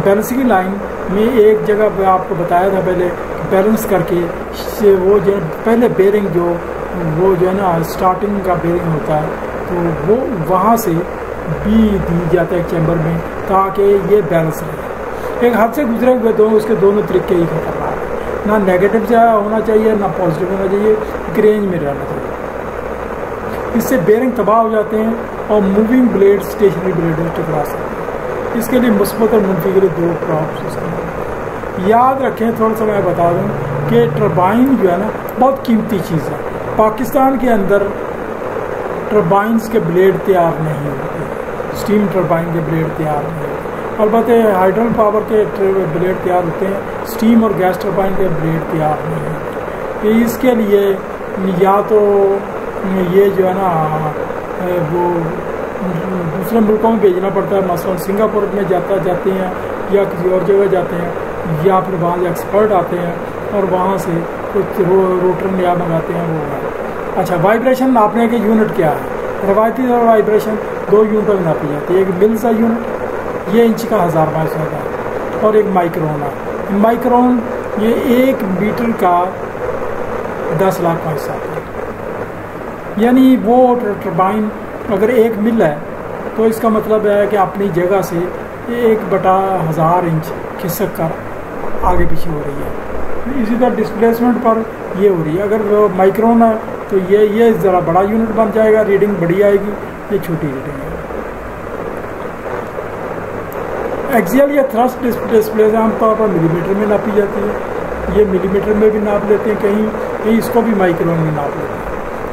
Speaker 1: بیلنسنگ لائن میں ایک جگہ پہ آپ کو بتایا تھا پہلے بیلنس کر کے وہ جو پہلے بیرنگ جو وہ جو ہے نا اسٹارٹنگ کا بیرنگ ہوتا ہے تو وہ وہاں سے بھی دی جاتا ہے ایک چیمبر میں تاکہ یہ بیلنس رہے. ایک ہاتھ سے گزرے ہوئے اس کے دونوں طریقے ہی خطرناک ہیں, نہ نیگیٹو سے ہونا چاہیے نہ پازیٹیو ہونا چاہیے, ایک رینج میں رہنا چاہیے. اس سے بیرنگ تباہ ہو جاتے ہیں اور موونگ بلیڈ اسٹیشنری بلیڈ ٹکرا سکتے ہیں. اس کے لیے مثبت اور منفی کے لیے 2 پراپس یاد رکھیں. تھوڑا سا میں بتا دوں کہ ٹربائن جو ہے نا بہت قیمتی چیز ہے. پاکستان کے اندر ٹربائنس کے بلیڈ تیار نہیں ہوتے, اسٹیم ٹربائن کے بلیڈ تیار نہیں ہوتے. البتہ ہائیڈرل پاور کے بلیڈ تیار ہوتے ہیں, اسٹیم اور گیس ٹربائن کے بلیڈ تیار نہیں ہوتے. اس کے لیے یا تو یہ جو ہے نا وہ دوسرے ملکوں میں بھیجنا پڑتا ہے, مثلا سنگاپور میں جاتے ہیں یا کسی اور جگہ جاتے ہیں, یا پھر وہاں سے ایکسپرٹ آتے ہیں اور وہاں سے کچھ روٹر نیا منگاتے ہیں وہ ہے. اچھا, وائبریشن ناپنے کے یونٹ کیا ہے؟ روایتی وائبریشن 2 یونٹوں میں ناپی جاتی ہے. ایک ملز یونٹ یہ انچ کا 1000 وائس ہوتا ہے, اور ایک مائکرون ہے. مائکرون یہ 1 میٹر کا 10 لاکھ وائس آتا ہے. یعنی وہ ٹربائن اگر 1 مل ہے تو اس کا مطلب ہے کہ اپنی جگہ سے 1/1000 انچ کھسک کر آگے پیچھے ہو رہی ہے. اسی طرح ڈسپلیسمنٹ پر یہ ہو رہی ہے. اگر مائکرون ہے تو یہ ذرا بڑا یونٹ بن جائے گا, ریڈنگ بڑی آئے گی, یہ چھوٹی ریڈنگ ہے. ایکسیل یا تھرسٹ ڈسپلیس عام طور پر ملی میٹر میں ناپی جاتی ہے. یہ ملی میٹر میں بھی ناپ لیتے ہیں, کہیں اس کو بھی مائکرون میں ناپ لیتے ہیں.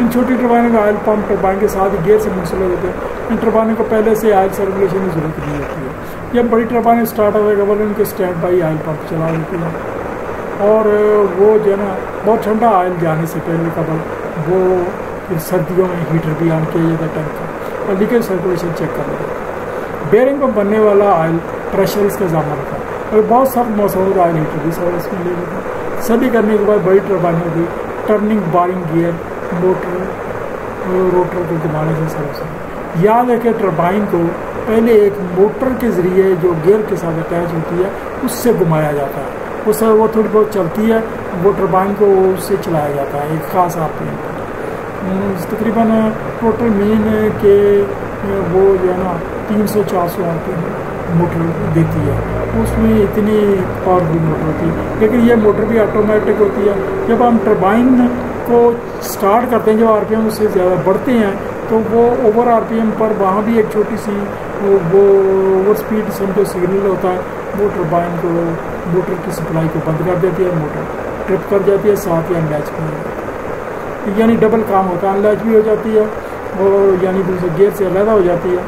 Speaker 1: ان چھوٹی ٹربائنوں کا آئل پمپ ٹربائن کے ساتھ ہی گیئر سے منسلک ہوتے ہیں. ان ٹربائنوں کو پہلے سے آئل سرکولیشن کی ضرورت نہیں ہوتی ہے. جب بڑی ٹربائنیں اسٹارٹ ہوئے قبل ان کے اسٹینڈ بائی آئل پمپ چلا دیتی ہیں اور وہ جو ہے نا بہت ٹھنڈا آئل جانے سے پہلے قبل وہ پھر سردیوں میں ہیٹر بھی آن کیا جاتا ہے ٹینک کا اور لیکن سرکولیشن چیک کر لیتے ہیں. بیئرنگ پر بننے والا آئل پریشر اس کا ضامن ہوتا ہے اور بہت سخت موسم آئل ہیٹر بھی سروس میں لے لیتے ہیں. سبھی کرنے کے بعد بڑی ٹربائنوں کی turning barring gear motor router کو گھمانے سے سروس ہے. یاد ہے کہ ٹربائن کو پہلے ایک موٹر کے ذریعے جو گیئر کے ساتھ اٹیچ ہوتی ہے اس سے گھمایا جاتا ہے. وہ تھوڑی بہت چلتی ہے وہ ٹربائن کو اس سے چلایا جاتا ہے ایک خاص RPM پر. تقریباً ٹوٹل مین کے وہ جو ہے نا 300-400 RPM موٹر دیتی ہے. اس میں اتنی پاورفل موٹر ہوتی ہے لیکن یہ موٹر بھی آٹومیٹک ہوتی ہے. جب ہم ٹربائن کو اسٹارٹ کرتے ہیں جو RPM اس سے زیادہ بڑھتے ہیں تو وہ اوور RPM پر وہاں بھی ایک چھوٹی سی وہ اوور اسپیڈ سمجھو سگنل ہوتا ہے وہ ٹربائن کو موٹر کی سپلائی کو بند کر دیتی ہے. موٹر ٹرپ کر جاتی ہے ساتھ ہی انلیچ بھی ہو جاتی ہے یعنی ڈبل کام ہوتا ہے. انلیچ بھی ہو جاتی ہے اور یعنی دوسرے گیئر سے علیحدہ ہو جاتی ہے.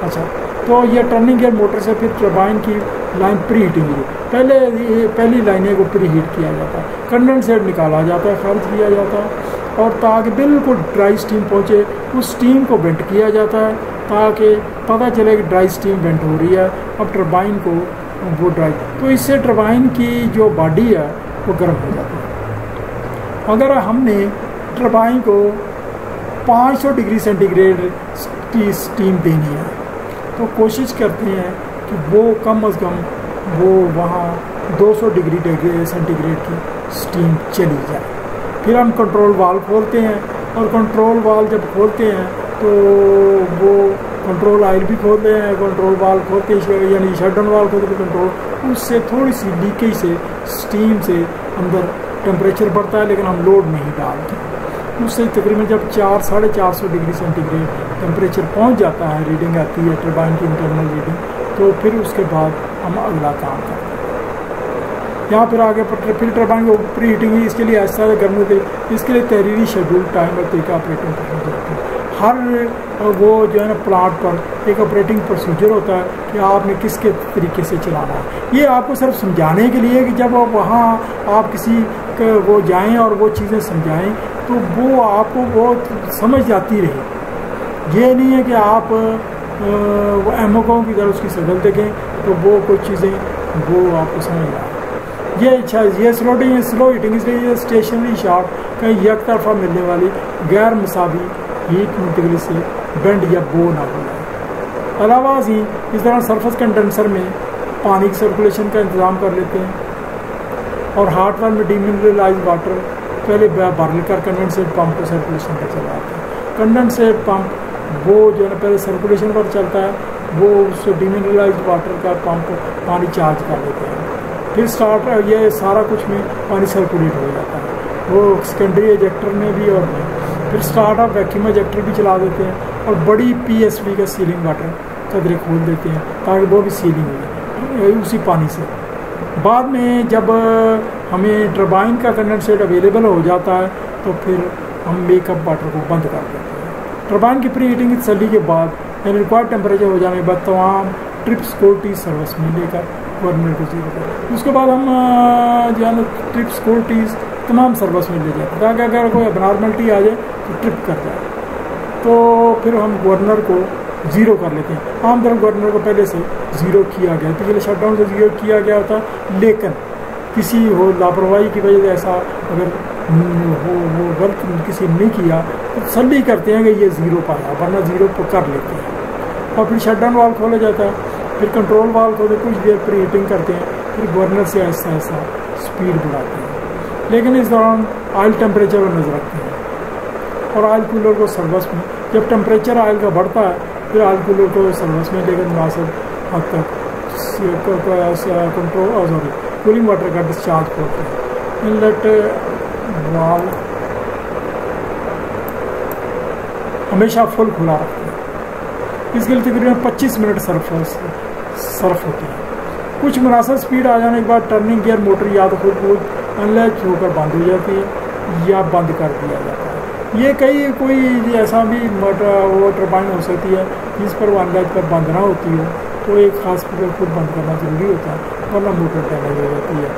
Speaker 1: اچھا تو یہ ٹرننگ گیئر موٹر سے پھر ٹربائن کی لائن پری ہیٹنگ ہوئی. پہلی لائنیں کو پری ہیٹ کیا جاتا ہے. کنڈنسیٹ نکالا جاتا ہے خارج کیا جاتا ہے اور تاکہ بالکل ڈرائی اسٹیم پہنچے اس اسٹیم کو وینٹ کیا جاتا ہے تاکہ پتہ چلے کہ ڈرائی اسٹیم وینٹ ہو رہی ہے. اب ٹربائن کو وہ ڈرائی تو اس سے ٹربائن کی جو باڈی ہے وہ گرم ہو جاتی ہے. اگر ہم نے ٹربائن کو 500 ڈگری سینٹی گریڈ کی اسٹیم دینی ہے تو کوشش کرتے ہیں کہ وہ کم از کم وہ وہاں 200 ڈگری سینٹی گریڈ کی اسٹیم چلی جائے. پھر ہم کنٹرول وال کھولتے ہیں اور کنٹرول وال جب کھولتے ہیں تو وہ کنٹرول آئل بھی کھولتے ہیں. کنٹرول وال کھولتے ہیں یعنی شٹ ڈاؤن وال کھولتے ہیں کنٹرول اس سے تھوڑی سی لیکیج سے اسٹیم سے اندر ٹیمپریچر بڑھتا ہے لیکن ہم لوڈ نہیں ڈالتے. اس سے تقریباً جب 400-450 ڈگری سینٹی گریڈ ٹیمپریچر پہنچ جاتا ہے ریڈنگ آتی ہے ٹربائن کی انٹرنل ریڈنگ تو پھر اس کے بعد ہم اگلا کام کرتے ہیں. یہاں پھر آگے پھر ٹربائن کو پری ہیٹنگ ہوئی. اس کے لیے ایسا گرمی ہوتی ہے اس کے لیے تحریری شیڈول ٹائم اور طریقہ آپریٹنگ پروسیجر ہوتا ہے. ہر وہ جو ہے نا پلانٹ پر ایک آپریٹنگ پروسیجر ہوتا ہے کہ آپ نے کس کے طریقے سے چلانا ہے. یہ آپ کو صرف سمجھانے کے لیے کہ جب آپ وہاں آپ کسی وہ جائیں اور وہ چیزیں سمجھائیں تو وہ آپ کو بہت سمجھ جاتی رہے. یہ نہیں ہے کہ آپ وہ ایموکوں کی طرح اس کی شکل دیکھیں تو وہ کچھ چیزیں وہ آپ کو سمجھ آئیں. یہ سلو ہیٹنگ اس لیے یہ اسٹیشنری شافٹ کا یک طرفہ ملنے والی غیر مساوی ہیٹ منتقلی سے بینڈ یا بو نہ ہو جائے. علاوہ ازیں اس طرح سرفس کنڈنسر میں پانی کی سرکولیشن کا انتظام کر لیتے ہیں اور ہارٹ ویل میں ڈی منرلائز واٹر پہلے بھر کر کنڈنسیٹ پمپ کو سرکولیشن پر چلاتے ہیں. کنڈنسیٹ پمپ وہ جو ہے نا پہلے سرکولیشن پر چلتا ہے وہ اس سے ڈی منرلائزڈ واٹر کا پمپ پانی چارج کر لیتے ہیں. پھر اسٹارٹ یہ سارا کچھ میں پانی سرکولیٹ ہو جاتا ہے وہ سیکنڈری ایجیکٹر میں بھی اور پھر اسٹارٹ اپ ویکیوم ایجیکٹر بھی چلا دیتے ہیں اور بڑی PSV کا سیلنگ واٹر قدرے کھول دیتے ہیں تاکہ وہ بھی سیلنگ ہو جائے اسی پانی سے. بعد میں جب ہمیں ٹربائن کا کنڈنسیٹ اویلیبل ہو جاتا ہے تو پھر ہم میک اپ واٹر کو بند کر دیتے ہیں. ٹربائن کی پری ہیٹنگ کی تسلی کے بعد ریکوائرڈ ٹیمپریچر ہو جانے کے بعد تمام ٹرپس کوالٹی سروس میں لے کر گورنمنٹ کو زیرو کریں. اس کے بعد ہم جو ہے نا ٹرپس کوالٹیز تمام سروس میں لے جاتے ہیں تاکہ اگر کوئی ابنارملٹی آ جائے تو ٹرپ کر جائے تو پھر ہم گورنر کو زیرو کر لیتے ہیں. عام طور گورنر کو پہلے سے زیرو کیا گیا پچھلے شٹ ڈاؤن سے زیرو کیا گیا ہوتا لیکن کسی ہو لاپرواہی کی وجہ سے ایسا اگر وہ غلط کسی نے نہیں کیا تو تسلی کرتے ہیں کہ یہ زیرو پایا ورنہ زیرو کر لیتے ہیں اور پھر شٹ ڈاؤن وال کھولا جاتا ہے. پھر کنٹرول وال کھولے کچھ دیر پری ہیٹنگ کرتے ہیں پھر گورنر سے ایسا ایسا اسپیڈ بڑھاتے ہیں لیکن اس دوران آئل ٹیمپریچر پر نظر رکھتے ہیں اور آئل کولر کو سروس میں جب ٹیمپریچر آئل کا بڑھتا ہے پھر آئل کولر کو سروس میں لے کر مناسب حد تک کنٹرول کولنگ واٹر کا ڈسچارج کرتے ہیں. انلیٹ وال ہمیشہ فل کھلا رکھتے ہیں. اس کے لیے تقریباً 25 منٹ صرف ہوتے ہیں. کچھ مناسب سپیڈ آ جانے کے بعد ٹرننگ گیئر موٹر یا تو خود انلیچ ہو کر بند ہو جاتی ہے یا بند کر دیا جاتا ہے. یہ کوئی ایسا بھی وہ ٹربائن ہو سکتی ہے جس پر وہ انلاج پر بند نہ ہوتی ہو، تو ایک خاص پر خود بند کرنا ضروری ہوتا ہے، ورنہ موٹر ڈیمیج ہو جاتی ہے۔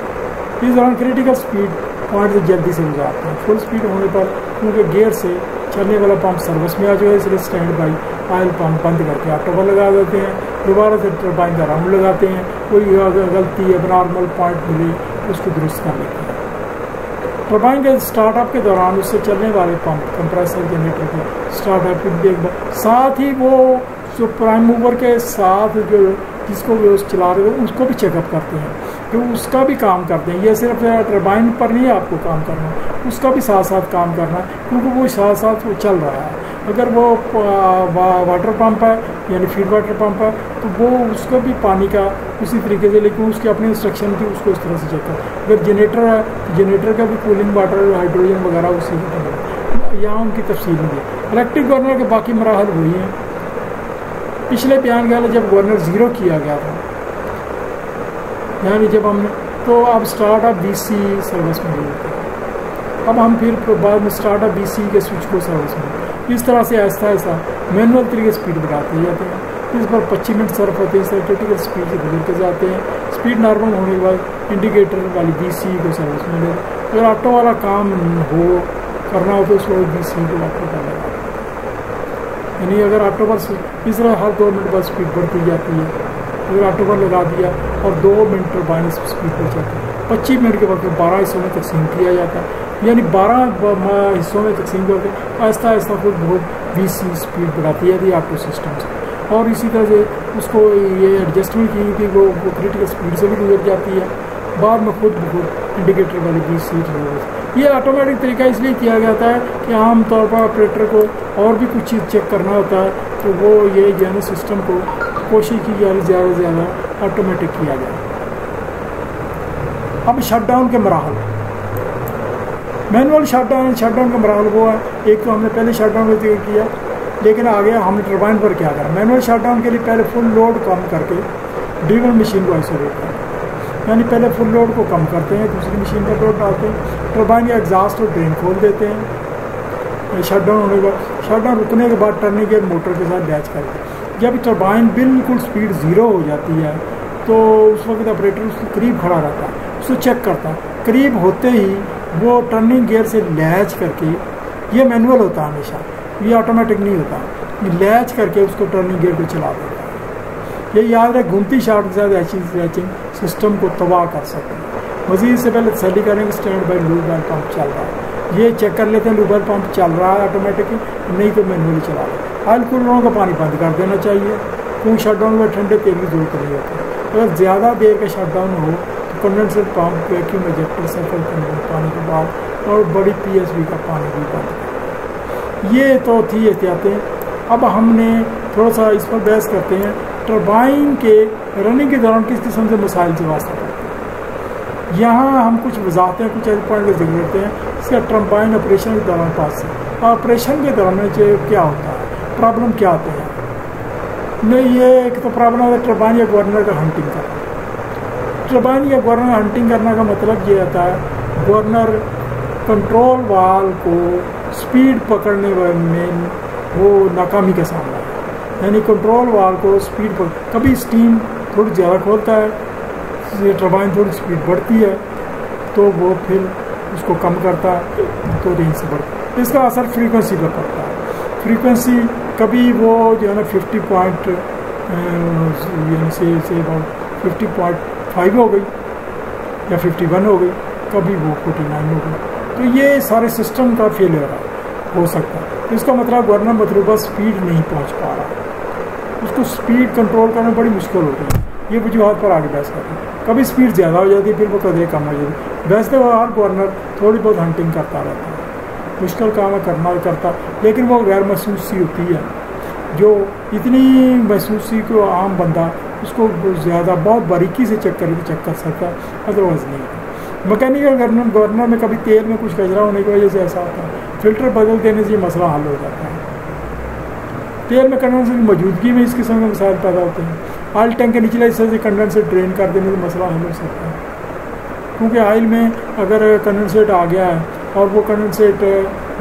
Speaker 1: اس دوران کریٹیکل سپیڈ پوائنٹ سے جلدی سے گزارتے ہیں۔ فل سپیڈ ہونے پر کیونکہ گیئر سے چلنے والا پمپ سروس میں آ چکا ہے، اس لیے اسٹینڈ بائی آئل پمپ بند کر کے آٹو پر لگا دیتے ہیں، دوبارہ سے ٹربائن کا راؤنڈ لگاتے ہیں، کوئی غلطی اب نارمل پوائنٹ ملے اس کو درست کر لیتے ہیں۔ ٹربائن کے اسٹارٹ اپ کے دوران اس سے چلنے والے پمپ کمپریسر جنریٹر کے اسٹارٹ اپ کی ساتھ ہی وہ جو پرائم موور کے ساتھ جو جس کو وہ چلا رہے ہیں اس کو بھی چیک اپ کرتے ہیں کہ اس کا بھی کام کرتے ہیں۔ یہ صرف ٹربائن پر نہیں آپ کو کام کرنا، اس کا بھی ساتھ ساتھ کام کرنا ہے، کیونکہ وہ ساتھ ساتھ وہ چل رہا ہے۔ اگر وہ واٹر پمپ ہے یعنی فیڈ واٹر پمپ ہے تو وہ اس کو بھی پانی کا اسی طریقے سے، لیکن اس کی اپنی انسٹرکشن تھی اس کو اس طرح سے چیک کریں۔ اگر جنریٹر ہے تو جنریٹر کا بھی کولنگ واٹر ہائیڈروجن وغیرہ اسی کی طرح، یہاں ان کی تفصیل نہیں ہے۔ الیکٹرک گورنر کے باقی مراحل وہی ہیں پچھلے بیان گیا جب گورنر 0 کیا گیا تھا، یعنی جب ہم نے تو اب اسٹارٹ اپ BC سروس میں ہوتا ہے، اب ہم پھر بعد میں اسٹارٹ اپ BC کے سوئچ کو سروس میں اس طرح سے آہستہ آہستہ مینول طریقے اسپیڈ بڑھاتے جاتے ہیں۔ اس پر 25 منٹ صرف ہوتے ہیں، اس طرح کریٹیکل اسپیڈ سے گزرتے جاتے ہیں۔ اسپیڈ نارمل ہونے کے بعد انڈیکیٹر والی BC کو سروس میں لے، اگر آٹو والا کام ہو کرنا ہو تو اس وقت BC کو آٹو کر لگا، یعنی اگر آٹو پر اس طرح ہر 2 منٹ بعد اسپیڈ بڑھتی جاتی ہے۔ اگر آٹو پر لگا دیا اور 2 منٹ ٹربائن اسپیڈ پر چلتی ہے، 25 منٹ کے وقت 12 حصوں میں تقسیم کیا جاتا ہے، یعنی 12 حصوں میں تقسیم کر کے آہستہ آہستہ خود بہت BC اسپیڈ بڑھاتی ہے آٹو سسٹم سے، اور اسی طرح سے اس کو یہ ایڈجسٹمنٹ کی کہ وہ کریٹیکل اسپیڈ سے بھی گزر جاتی ہے، بعد میں خود بخود انڈیکیٹر والی BC یہ آٹومیٹک طریقہ اس لیے کیا جاتا ہے کہ عام طور پر آپریٹر کو اور بھی کچھ چیز چیک کرنا ہوتا ہے تو وہ یہ یعنی سسٹم کو کوشش کی جائے زیادہ سے زیادہ آٹومیٹک کیا جائے۔ اب شٹ ڈاؤن کے مراحل، مینول شٹ ڈاؤن کا مراحل وہ ہے، ایک تو ہم نے پہلے شٹ ڈاؤن کا ذکر کیا، لیکن آگے ہم نے ٹربائن پر کیا کرا۔ مینول شٹ ڈاؤن کے لیے پہلے فل لوڈ کم کر کے ڈریون مشین کو آئسولیٹ کریں، یعنی پہلے فل لوڈ کو کم کرتے ہیں، دوسری مشین پر لوڈ ڈالتے ہیں، ٹربائن یا ایگزاسٹ اور ڈرین کھول دیتے ہیں۔ شٹ ڈاؤن ہونے کا شٹ ڈاؤن رکنے کے بعد ٹرننگ گیئر موٹر کے ساتھ اٹیچ کرتے ہیں۔ جب ٹربائن بالکل سپیڈ 0 ہو جاتی ہے تو اس وقت آپریٹر اس کے قریب کھڑا رہتا ہے، اس کو چیک کرتا ہے، قریب ہوتے ہی وہ ٹرننگ گیئر سے لیچ کر کے، یہ مینول ہوتا ہے ہمیشہ، یہ آٹومیٹک نہیں ہوتا، یہ لیچ کر کے اس کو ٹرننگ گیئر کو چلا دیتا ہے۔ یہ یاد رکھ گھومتی شاٹ کے ساتھ لیچنگ سسٹم کو تباہ کر سکتے ہیں۔ مزید سے پہلے تسلی کریں کہ stand by lube oil pump چل رہا ہے، یہ چیک کر لیتے ہیں لوب ویل پمپ چل رہا ہے آٹومیٹک، نہیں تو مینولی چلا رہا ہے۔ آئل کولروں کا پانی بند کر دینا چاہیے، کیونکہ شٹ ڈاؤن میں ٹھنڈے تیل کی ضرورت نہیں ہوتی۔ اگر زیادہ دیر کا شٹ ڈاؤن ہو تو کنڈنسر پمپ ویکیوم ایجیکٹر سرکل پانی کے بعد اور بڑی PSV کا پانی بھی بند کریں۔ یہ تو تھی احتیاطیں۔ اب ہم نے تھوڑا سا اس پر بحث کرتے ہیں ٹربائن کے رننگ کے دوران کس قسم سے مسائل سے واسطہ پڑتے ہیں۔ یہاں ہم کچھ وضاحتیں کچھ ایسے پوائنٹ کا ذکر کرتے ہیں اس کا ٹربائن آپریشن کے دوران پاس ہے، آپریشن کے دوران کیا ہوتا ہے، پرابلم کیا آتے ہیں۔ نہیں، یہ ایک تو پرابلم ہے ٹربائن یا گورنر کا ہنٹنگ کرنا۔ ٹربائن یا گورنر ہنٹنگ کرنا کا مطلب یہ ہوتا ہے گورنر کنٹرول وال کو سپیڈ پکڑنے میں وہ ناکامی کا سامنا ہے، یعنی کنٹرول وال کو سپیڈ پر کبھی اسٹیم تھوڑی زیادہ کھولتا ہے، ٹربائن تھوڑی سپیڈ بڑھتی ہے تو وہ پھر اس کو کم کرتا ہے تو رینج سے بڑھتا ہے۔ اس کا اثر فریکوینسی پر پڑتا ہے، فریکوینسی کبھی وہ جو ہے نا 50.5 ہو گئی یا 51 ہو گئی، کبھی وہ 49 ہو گئی، تو یہ سارے سسٹم کا فیلئر ہو سکتا ہے۔ اس کا مطلب گورنر مطلوبہ سپیڈ نہیں پہنچ پا رہا، اس کو سپیڈ کنٹرول کرنا بڑی مشکل ہوتی ہے۔ یہ وجوہات پر آگے بحث کرتے ہیں۔ کبھی سپیڈ زیادہ ہو جاتی ہے، پھر وہ قدرے کم ہو جاتی ہے۔ ویسے وہ ہر گورنر تھوڑی بہت ہنٹنگ کرتا رہتا ہے، مشکل کام کرتا، لیکن وہ غیر محسوس سی ہوتی ہے، جو اتنی محسوسی کو عام بندہ اس کو زیادہ بہت باریکی سے چیک کر سکتا ہے، ادروائز نہیں۔ مکینیکل گورنر میں کبھی تیل میں کچھ کچرا ہونے کی وجہ سے ایسا ہوتا ہے، فلٹر بدل دینے سے یہ مسئلہ حل ہو جاتا ہے۔ تیل میں کنڈنسر کی موجودگی میں اس قسم کے مسائل پیدا ہوتے ہیں۔ آئل ٹینک کے نچلے حصے سے کنڈنسر ڈرین کر دینے سے مسئلہ حل ہو سکتا ہے، کیونکہ آئل میں اگر کنڈنسیٹ آ گیا ہے اور وہ کنڈنسیٹ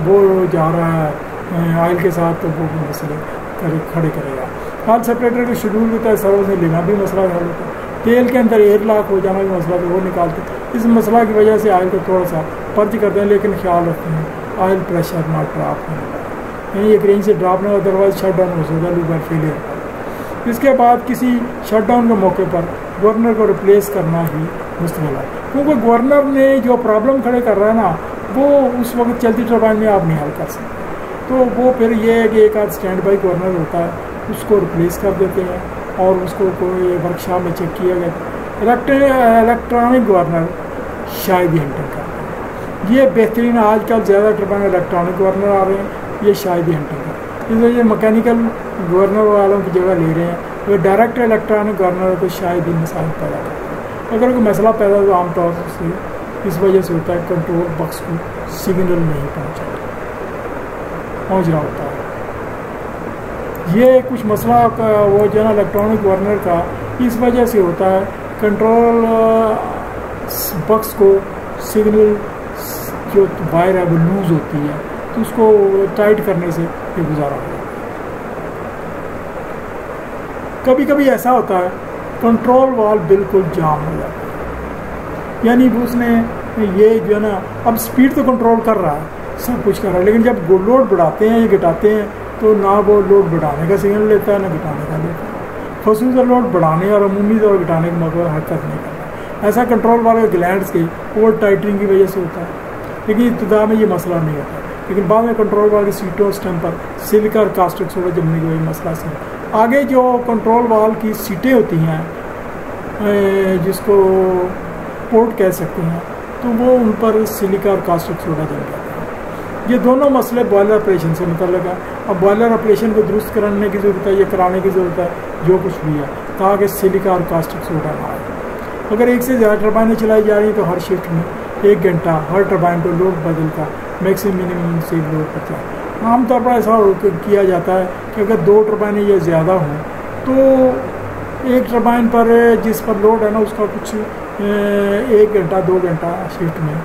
Speaker 1: وہ جا رہا ہے آئل کے ساتھ تو وہ بھی مسئلے کھڑے کرے گا. آئل سپریٹر کے شیڈول ہوتا ہے سروس میں لینا بھی مسئلہ حل ہوتا ہے. تیل کے اندر ایئر لاک ہو جانا بھی مسئلہ تو وہ نکالتے ہیں. اس مسئلہ کی وجہ سے آئل کو تھوڑا سا پرچ کرتے ہیں لیکن خیال رکھتے ہیں آئل پریشر نہ ڈراپ ہونے کا, یعنی ایک رینج سے ڈراپ نہ ہو, ادروائز شٹ ڈاؤن ہو سکتا ہے لوبر فیلئر. اس کے بعد کسی شٹ ڈاؤن کے موقع پر گورنر کو ریپلیس کرنا ہی مستقل ہے, کیونکہ گورنر نے جو پرابلم کھڑے کر رہا ہے نا وہ اس وقت چلتی ٹربائن میں آپ نہیں حل کر سکتے. تو وہ پھر یہ ہے کہ ایک آدھ اسٹینڈ بائی گورنر ہوتا ہے, اس کو ریپلیس کر دیتے ہیں اور اس کو کوئی ورک شاپ میں چیک کیا گیا. الیکٹرانک گورنر شاید ہی ہنٹنگ کرتے ہیں. یہ بہترین آج کل زیادہ ٹربائن الیکٹرانک گورنر آ رہے ہیں, یہ شاید ہی ہنٹنگ کرتے ہیں. اس وجہ مکینیکل گورنر والوں کی جگہ لے رہے ہیں. وہ ڈائریکٹ الیکٹرانک گورنر تو شاید ہی مسائل پیدا کرتے ہیں. اگر کوئی مسئلہ پیدا تو عام طور سے اس وجہ سے ہوتا ہے کنٹرول باکس کو سگنل نہیں پہنچ رہا ہوتا ہے. یہ کچھ مسئلہ وہ جو ہے نا الیکٹرانک گورنر کا اس وجہ سے ہوتا ہے کنٹرول باکس کو سگنل جو وائر ہے وہ لوز ہوتی ہے تو اس کو ٹائٹ کرنے سے یہ گزارا ہوتا ہے. کبھی کبھی ایسا ہوتا ہے کنٹرول وال بالکل جام ہو جاتا ہے, یعنی اس نے یہ جو ہے نا اب اسپیڈ تو کنٹرول کر رہا ہے سب کچھ کر رہا ہے, لیکن جب لوڈ بڑھاتے ہیں یا گھٹاتے ہیں تو نہ وہ لوڈ بڑھانے کا سگنل لیتا ہے نہ گھٹانے کا لیتا ہے. خصوصاً لوڈ بڑھانے اور عمومی طور گھٹانے کے موقع پر حرکت نہیں کرتا. ایسا کنٹرول والے گلینڈس کے اوور ٹائٹنگ کی وجہ سے ہوتا ہے, لیکن ابتدا میں یہ مسئلہ نہیں ہوتا, لیکن بعد میں کنٹرول وال کی سیٹوں اسٹیم پر سلیکا اور کاسٹک سوڈا جمنے کی وجہ مسئلہ سے. آگے جو کنٹرول وال کی سیٹیں ہوتی ہیں جس کو پورٹ کہہ سکتے ہیں تو وہ ان پر سلیکا اور کاسٹک سوڈا جم جاتا ہے. یہ دونوں مسئلے بوائلر آپریشن سے متعلق ہے. اب بوائلر آپریشن کو درست کرنے کی ضرورت ہے, یہ کرانے کی ضرورت ہے جو کچھ بھی ہے تاکہ سلیکا اور کاسٹک سوڈا نہ آئے. اگر ایک سے زیادہ ٹربائنیں چلائی جا رہی ہیں تو ہر شفٹ میں 1 گھنٹہ ہر ٹربائن کو لوڈ بدل کر میکسیمم منیمم سے لوڈ کرتا ہے. عام طور پر ایسا کیا جاتا ہے کہ اگر 2 ٹربائنیں یا زیادہ ہوں تو ایک ٹربائن پر جس پر لوڈ ہے نا اس کا کچھ 1 گھنٹہ 2 گھنٹہ شفٹ میں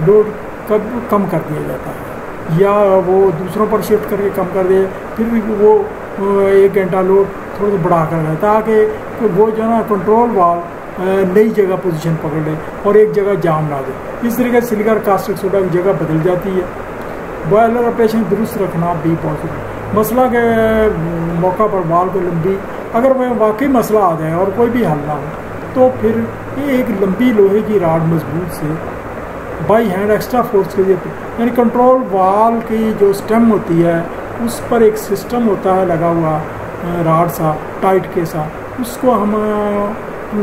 Speaker 1: لوڈ کم کر دیا جاتا ہے, یا وہ دوسروں پر شفٹ کر کے کم کر دے, پھر وہ 1 گھنٹہ لوڈ تھوڑا سا بڑھا کر دے تاکہ وہ جو ہے نا کنٹرول وال نئی جگہ پوزیشن پکڑ لے اور ایک جگہ جام نہ دے. اس طریقے سے سلیکا اور کاسٹک سوڈا کی جگہ بدل جاتی ہے. بوائلر آپریشن درست رکھنا بھی بہت ضروری ہے. مسئلہ کے موقع پر وال کو لمبی اگر وہ واقعی مسئلہ آ جائے اور کوئی بھی حل نہ ہو تو پھر ایک لمبی لوہے کی راڈ مضبوط سے بائی ہینڈ ایکسٹرا فورس کے لیے, یعنی کنٹرول وال کی جو اسٹیم ہوتی ہے اس پر ایک سسٹم ہوتا ہے لگا ہوا راڈ سا ٹائٹ کے ساتھ, اس کو ہم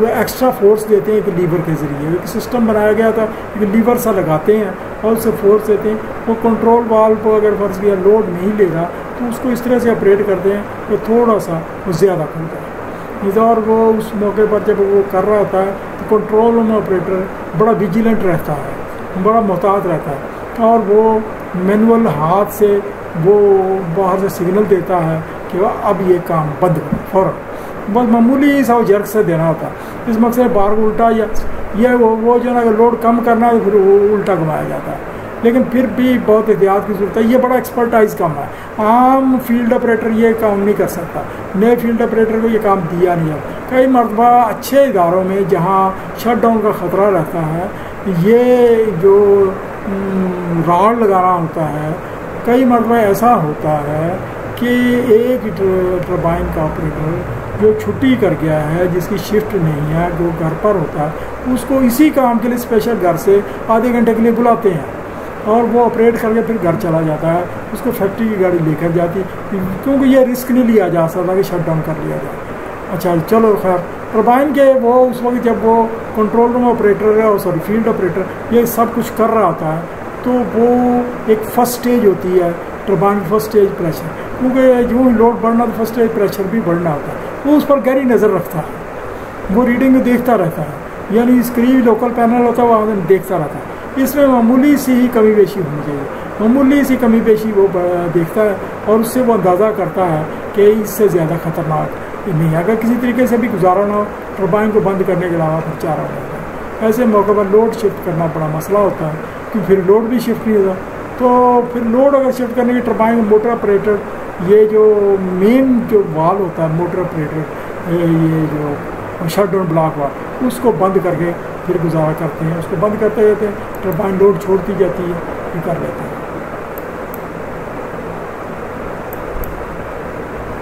Speaker 1: ایکسٹرا فورس دیتے ہیں کہ لیور کے ذریعے ایک سسٹم بنایا گیا تھا کہ لیور سا لگاتے ہیں اور اسے فورس دیتے ہیں. وہ کنٹرول وال کو اگر فرض کیا لوڈ نہیں لے گا تو اس کو اس طرح سے آپریٹ کرتے ہیں کہ تھوڑا سا وہ زیادہ کھلتا ہے. اور وہ اس موقع پر جب وہ کر رہا ہوتا ہے تو کنٹرول روم آپریٹر بڑا ویجیلنٹ رہتا ہے, بڑا محتاط رہتا ہے اور وہ مینول ہاتھ سے وہ باہر سے سگنل دیتا ہے کہ اب یہ کام بند کرو فوراً, بس معمولی سا جرک سے دینا ہوتا ہے. اس مقصد بار کو الٹا یا یہ وہ جو ہے نا لوڈ کم کرنا ہے تو پھر وہ الٹا گھمایا جاتا ہے, لیکن پھر بھی بہت احتیاط کی ضرورت ہے. یہ بڑا ایکسپرٹائز کام ہے, عام فیلڈ آپریٹر یہ کام نہیں کر سکتا, نئے فیلڈ آپریٹر کو یہ کام دیا نہیں جاتا. کئی مرتبہ اچھے اداروں میں جہاں شٹ ڈاؤن کا خطرہ رہتا ہے یہ جو راڈ لگانا ہوتا ہے, کئی مرتبہ ایسا ہوتا ہے کہ ایک ٹربائن کا آپریٹر جو چھٹی کر گیا ہے جس کی شفٹ نہیں ہے جو گھر پر ہوتا ہے اس کو اسی کام کے لیے اسپیشل گھر سے آدھے گھنٹے کے لیے بلاتے ہیں اور وہ آپریٹ کر کے پھر گھر چلا جاتا ہے. اس کو فیکٹری کی گاڑی لے کر جاتی کیونکہ یہ رسک نہیں لیا جا سکتا کہ شٹ ڈاؤن کر لیا جائے. اچھا چلو خیر, ٹربائن کے وہ اس وقت جب وہ کنٹرول روم آپریٹر ہے اور سوری فیلڈ آپریٹر یہ سب کچھ کر رہا ہوتا ہے تو وہ ایک فرسٹ اسٹیج ہوتی ہے ٹربائن کی, فرسٹ اسٹیج پریشر, کیونکہ جو لوڈ بڑھنا تو فرسٹ اسٹیج پریشر بھی بڑھنا ہوتا ہے. وہ اس پر گہری نظر رکھتا ہے, وہ ریڈنگ کو دیکھتا رہتا ہے, یعنی اسکرین لوکل پینل ہوتا ہے وہ دیکھتا رہتا ہے. اس میں معمولی سی ہی کمی بیشی ہونی چاہیے, معمولی سی کمی بیشی وہ دیکھتا ہے اور اس سے وہ اندازہ کرتا ہے کہ اس سے زیادہ خطرناک نہیں. اگر کسی طریقے سے بھی گزارا نہ ہو ٹربائن کو بند کرنے کے علاوہ پھر چارہ ہو جاتا ہے. ایسے موقع پر لوڈ شفٹ کرنا بڑا مسئلہ ہوتا ہے کہ پھر لوڈ بھی شفٹ نہیں ہوتا تو پھر لوڈ اگر شفٹ کرنے کی ٹربائن موٹر آپریٹر یہ جو مین جو وال ہوتا ہے موٹر آپریٹر یہ جو شٹ ڈاؤن بلاک وال اس کو بند کر کے پھر گزارا کرتے ہیں، اس کو بند کرتے رہتے ہیں، ٹربائن لوڈ چھوڑتی جاتی ہے، یہ کر لیتے ہیں.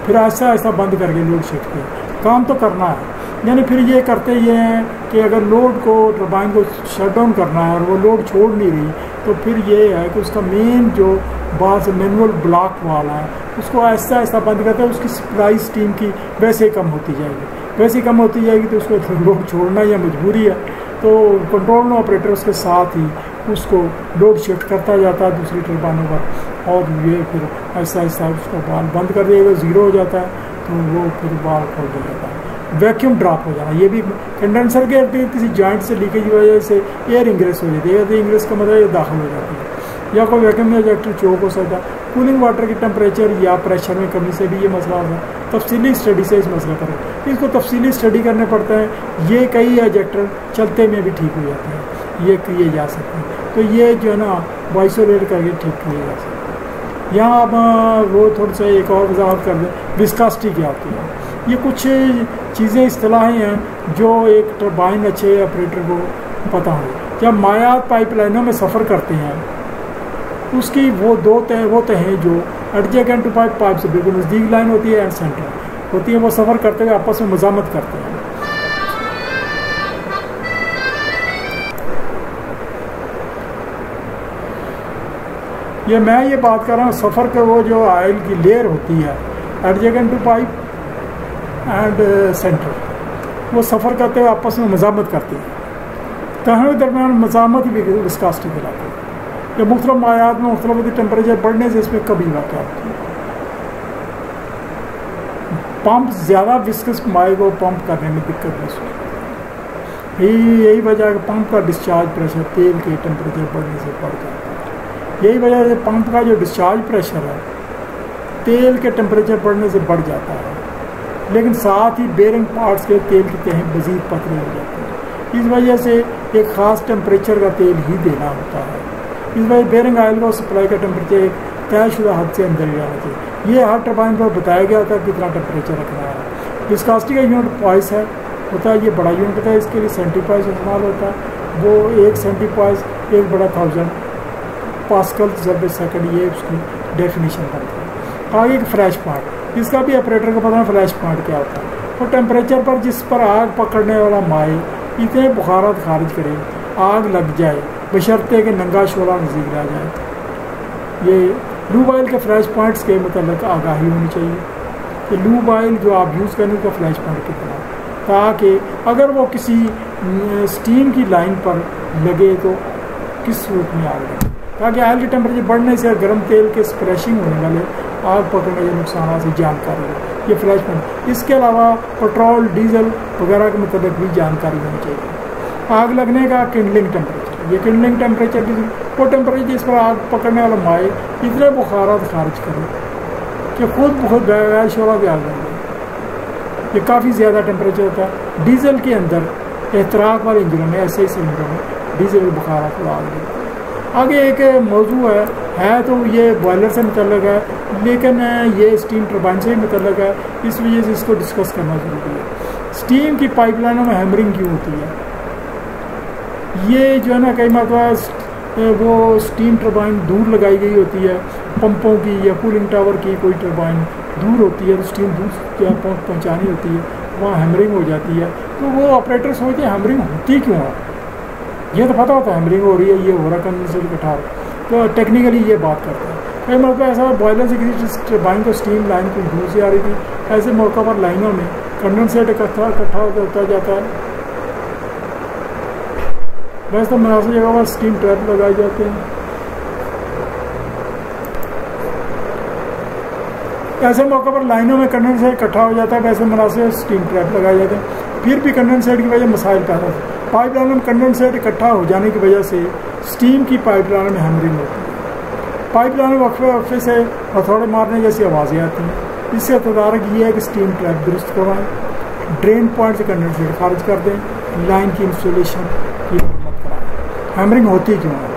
Speaker 1: پھر آہستہ آہستہ بند کر کے لوڈ شفٹ کے کام تو کرنا ہے. یعنی پھر یہ کرتے یہ ہیں کہ اگر لوڈ کو ٹربائن کو شٹ ڈاؤن کرنا ہے اور وہ لوڈ چھوڑ نہیں رہی تو پھر یہ ہے کہ اس کا مین جو بعض مینول بلاک والا ہے اس کو آہستہ آہستہ بند کرتے ہیں. اس کی سپلائی اسٹیم کی ویسے ہی کم ہوتی جائے گی، ویسے ہی کم ہوتی جائے گی تو اس کو لوڈ چھوڑنا یا مجبوری ہے. تو کنٹرول آپریٹر اس کے ساتھ ہی اس کو لوڈ شفٹ کرتا جاتا ہے دوسری ٹربائنوں پر، اور یہ پھر آہستہ آہستہ اس کو بال بند کر دے گا، زیرو ہو جاتا ہے تو وہ پھر بال کھول دیا جاتا ہے. ویکیوم ڈراپ ہو جانا، یہ بھی کنڈنسر کے کسی جوائنٹ سے لیکیج کی وجہ سے ایئر انگریس ہو جاتی ہے. انگریس کا مطلب یہ داخل ہو جاتی ہے، یا کوئی ویکیوم ایجیکٹر چوک ہو سکتا ہے. کولنگ واٹر کی ٹمپریچر یا پریشر میں کمی سے بھی یہ مسئلہ ہوتا ہے. تفصیلی اسٹڈی سے اس مسئلہ پر اس کو تفصیلی اسٹڈی کرنے پڑتا ہے. یہ کئی ایجیکٹر چلتے میں بھی ٹھیک ہو جاتے ہیں، یہ کیے جا سکتے ہیں. تو یہ جو ہے نا وائسولیٹ کر کے ٹھیک کیے جا سکتے ہیں. یہاں اب وہ تھوڑا سا ایک اور وضاحت کر دیں وسکاسٹی کیا ہوتی ہے. یہ کچھ چیزیں اصطلاحی ہیں جو ایک ٹربائن اچھے آپریٹر کو پتہ ہو. جب مایعات پائپ لائنوں میں سفر کرتے ہیں اس کی وہ دو تہیں جو ایڈجیکینٹ ٹو پائپ سے بالکل نزدیک لائن ہوتی ہے اینڈ سینٹر ہوتی ہے، وہ سفر کرتے ہوئے آپس میں مزاحمت کرتے ہیں. میں یہ بات کر رہا ہوں سفر کے وہ جو آئل کی لیئر ہوتی ہے ایڈجیکینٹ ٹو پائپ اینڈ سینٹر، وہ سفر کرتے ہوئے آپس میں مزاحمت کرتے ہیں. تہوں کے درمیان مزاحمت بھی وسکاسٹی کہلاتی ہے. یہ مختلف مایعات میں مختلف ٹیمپریچر بڑھنے سے اس میں کبھی واقع ہوتی ہے. پمپ زیادہ وسکس مائع کو پمپ کرنے میں دقت محسوس ہوتی ہے. یہی وجہ ہے کہ پمپ کا ڈسچارج پریشر تیل کے ٹیمپریچر بڑھنے سے بڑھ جاتا ہے. یہی وجہ سے پمپ کا جو ڈسچارج پریشر ہے تیل کے ٹیمپریچر بڑھنے سے بڑھ جاتا ہے، لیکن ساتھ ہی بیرنگ پارٹس کے تیل کی تہیں مزید پتلی ہو جاتی ہیں. اس وجہ سے ایک خاص ٹیمپریچر کا تیل ہی دینا ہوتا ہے. اس وجہ بیرنگ آئل کو سپلائی کا ٹیمپریچر ایک طے شدہ حد سے اندر ہی رہنا چاہیے. یہ ہر ٹربائن پر بتایا گیا ہوتا ہے کتنا ٹیمپریچر رکھنا ہے. وسکاسٹی کا یونٹ پوائس ہوتا ہے، یہ بڑا یونٹ ہوتا ہے. اس کے لیے سینٹی پوائس استعمال ہوتا ہے. وہ ایک سینٹی پوائس 1/1000 پاسکل ضرب سیکنڈ، یہ اس کی ڈیفینیشن کرتا ہے. آگے ایک فلیش پوائنٹ، اس کا بھی آپریٹر کو پتہ ہے فلیش پوائنٹ کیا ہوتا ہے. وہ ٹیمپریچر پر جس پر آگ پکڑنے والا مائع اتنے بخارات خارج کرے آگ لگ جائے بشرطے کہ ننگا شعلہ نزدیک رہ جائے. یہ لوب آئل کے فلیش پوائنٹس کے متعلق آگاہی ہونی چاہیے کہ لوب آئل جو آپ یوز کرنے کا فلیش پوائنٹ کتنا، تاکہ اگر وہ کسی اسٹیم کی لائن پر لگے تو کس صورت میں آگ لگے، تاکہ آئل کے ٹیمپریچر بڑھنے سے گرم تیل کے اسپریشنگ ہونے والے آگ پکڑنے کے نقصانات سے جانکاری ہو. یہ فلیش پوائنٹ. اس کے علاوہ پٹرول ڈیزل وغیرہ کے متعلق بھی جانکاری ہونی چاہیے. آگ لگنے کا کنڈلنگ ٹیمپریچر، یہ کنڈلنگ ٹیمپریچر بھی وہ ٹیمپریچر جس پر آگ پکڑنے والا مائع اتنے بخارات خارج کرے کہ خود بخود غیر شعلہ بھی آگ لگ جائے. یہ کافی زیادہ ٹیمپریچر ہوتا ہے. ڈیزل کے اندر احتراق والے انجنوں میں ایسے ہی سلنڈروں میں ڈیزل بخارات کو آگ لگتی ہے. آگے ایک موضوع ہے تو یہ بوائلر سے متعلق ہے، لیکن یہ اسٹیم ٹربائن سے بھی متعلق ہے، اس وجہ سے اس کو ڈسکس کرنا ضروری ہے. اسٹیم کی پائپ لائنوں میں ہیمرنگ کیوں ہوتی ہے؟ یہ جو ہے نا کئی مرتبہ وہ اسٹیم ٹربائن دور لگائی گئی ہوتی ہے، پمپوں کی یا کولنگ ٹاور کی کوئی ٹربائن دور ہوتی ہے تو اسٹیم دور پہنچانی ہوتی ہے، وہاں ہیمرنگ ہو جاتی ہے. تو وہ آپریٹر سوچتے ہیں ہیمرنگ ہوتی کیوں ہے؟ یہ تو پتہ ہوتا ہے ہیمرنگ ہو رہی ہے، یہ ہو رہا کنڈنسر اکٹھا ہو، تو ٹیکنیکلی یہ بات کرتے ہیں. کئی مرتبہ ایسا بوائلر سے کسی ٹربائن کو اسٹیم لائن کو دور سے آ رہی تھی، ایسے موقع پر لائنوں میں کنڈنسر اکٹھا ہوتا جاتا ہے. ویسے تو مناسب جگہ پر اسٹیم ٹریپ لگائے جاتے ہیں. ایسے موقع پر لائنوں میں کنڈنسر اکٹھا ہو جاتا ہے، ویسے مناسب اسٹیم ٹریپ لگائے جاتے ہیں. پھر بھی کنڈنسر کی وجہ مسائل پیدا ہوتے ہیں. پائپ لائن میں کنڈنسر اکٹھا ہو جانے کی وجہ سے اسٹیم کی پائپ لائن میں ہیمرنگ ہوتی ہے. پائپ لائن میں وقفے سے ہتھوڑے مارنے جیسی آوازیں آتی ہیں. اس سے تدارک یہ ہے کہ اسٹیم ٹریپ درست کروائیں، ڈرین پوائنٹ سے کنڈنسر خارج کر دیں، لائن کی انسولیشن کی مرمت کرائیں. ہیمرنگ ہوتی کیوں ہے؟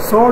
Speaker 1: 100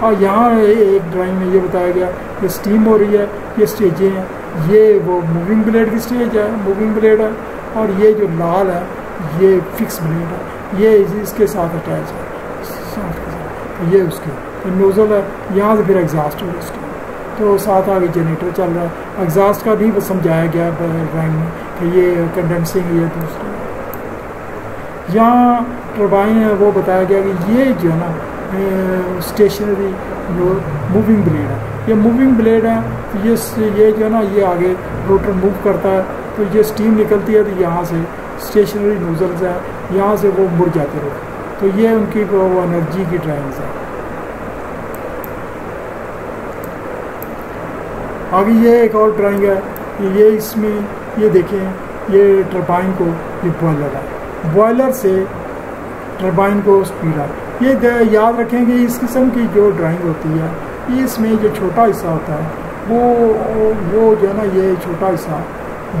Speaker 1: اور یہاں ایک ڈرائنگ میں یہ بتایا گیا کہ اسٹیم ہو رہی ہے، یہ اسٹیجیں ہیں، یہ وہ موونگ بلیڈ کی اسٹیج ہے، موونگ بلیڈ ہے، اور یہ جو لال ہے یہ فکس بلیڈ ہے، یہ اس کے ساتھ اٹیچ ہے، یہ اس کی نوزل ہے، یہاں سے پھر ایگزاسٹ ہو اس کی، تو ساتھ آگے جنریٹر چل رہا ہے۔ ایگزاسٹ کا نہیں سمجھایا گیا ڈرائنگ میں کہ یہ کنڈنسنگ یہ دوسرا، یہاں ٹربائن ہے وہ بتایا گیا کہ یہ جو ہے نا اسٹیشنری موونگ بلیڈ ہے، یہ موونگ بلیڈ ہے، یہ جو ہے نا یہ آگے روٹر موو کرتا ہے تو یہ اسٹیم نکلتی ہے، تو یہاں سے اسٹیشنری نوزلز ہے، یہاں سے وہ مڑ جاتے رہے، تو یہ ان کی وہ انرجی کی ڈرائنگز ہے۔ آگے یہ ایک اور ڈرائنگ ہے، یہ اس میں یہ دیکھیں، یہ ٹربائن کو یہ بوائلر ہے، بوائلر سے ٹربائن کو اسپیڈ ہے، یہ یاد رکھیں کہ اس قسم کی جو ڈرائنگ ہوتی ہے اس میں جو چھوٹا حصہ ہوتا ہے وہ جو ہے نا یہ چھوٹا حصہ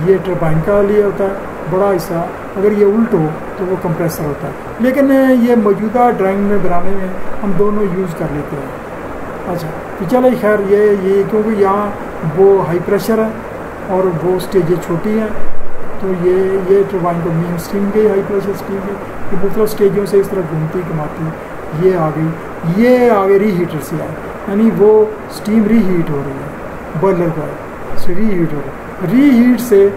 Speaker 1: یہ ٹربائن کا لیے ہوتا ہے، بڑا حصہ اگر یہ الٹ ہو تو وہ کمپریسر ہوتا ہے، لیکن یہ موجودہ ڈرائنگ میں بنانے میں ہم دونوں یوز کر لیتے ہیں۔ اچھا تو چلے خیر یہ کیونکہ یہاں وہ ہائی پریشر ہے اور وہ اسٹیجیں چھوٹی ہیں، تو یہ ٹربائن کو مین اسٹیم کی ہائی پریشر اسٹیم کی یہ مختلف اسٹیجوں سے اس طرح گھومتی کماتی، یہ آ گئی، یہ آگے ری ہیٹر سے آئے، یعنی وہ اسٹیم ری ہیٹ ہو رہی ہے، بوائلر کا سے ری ہیٹ ہو رہی ہے، ری ہیٹ سے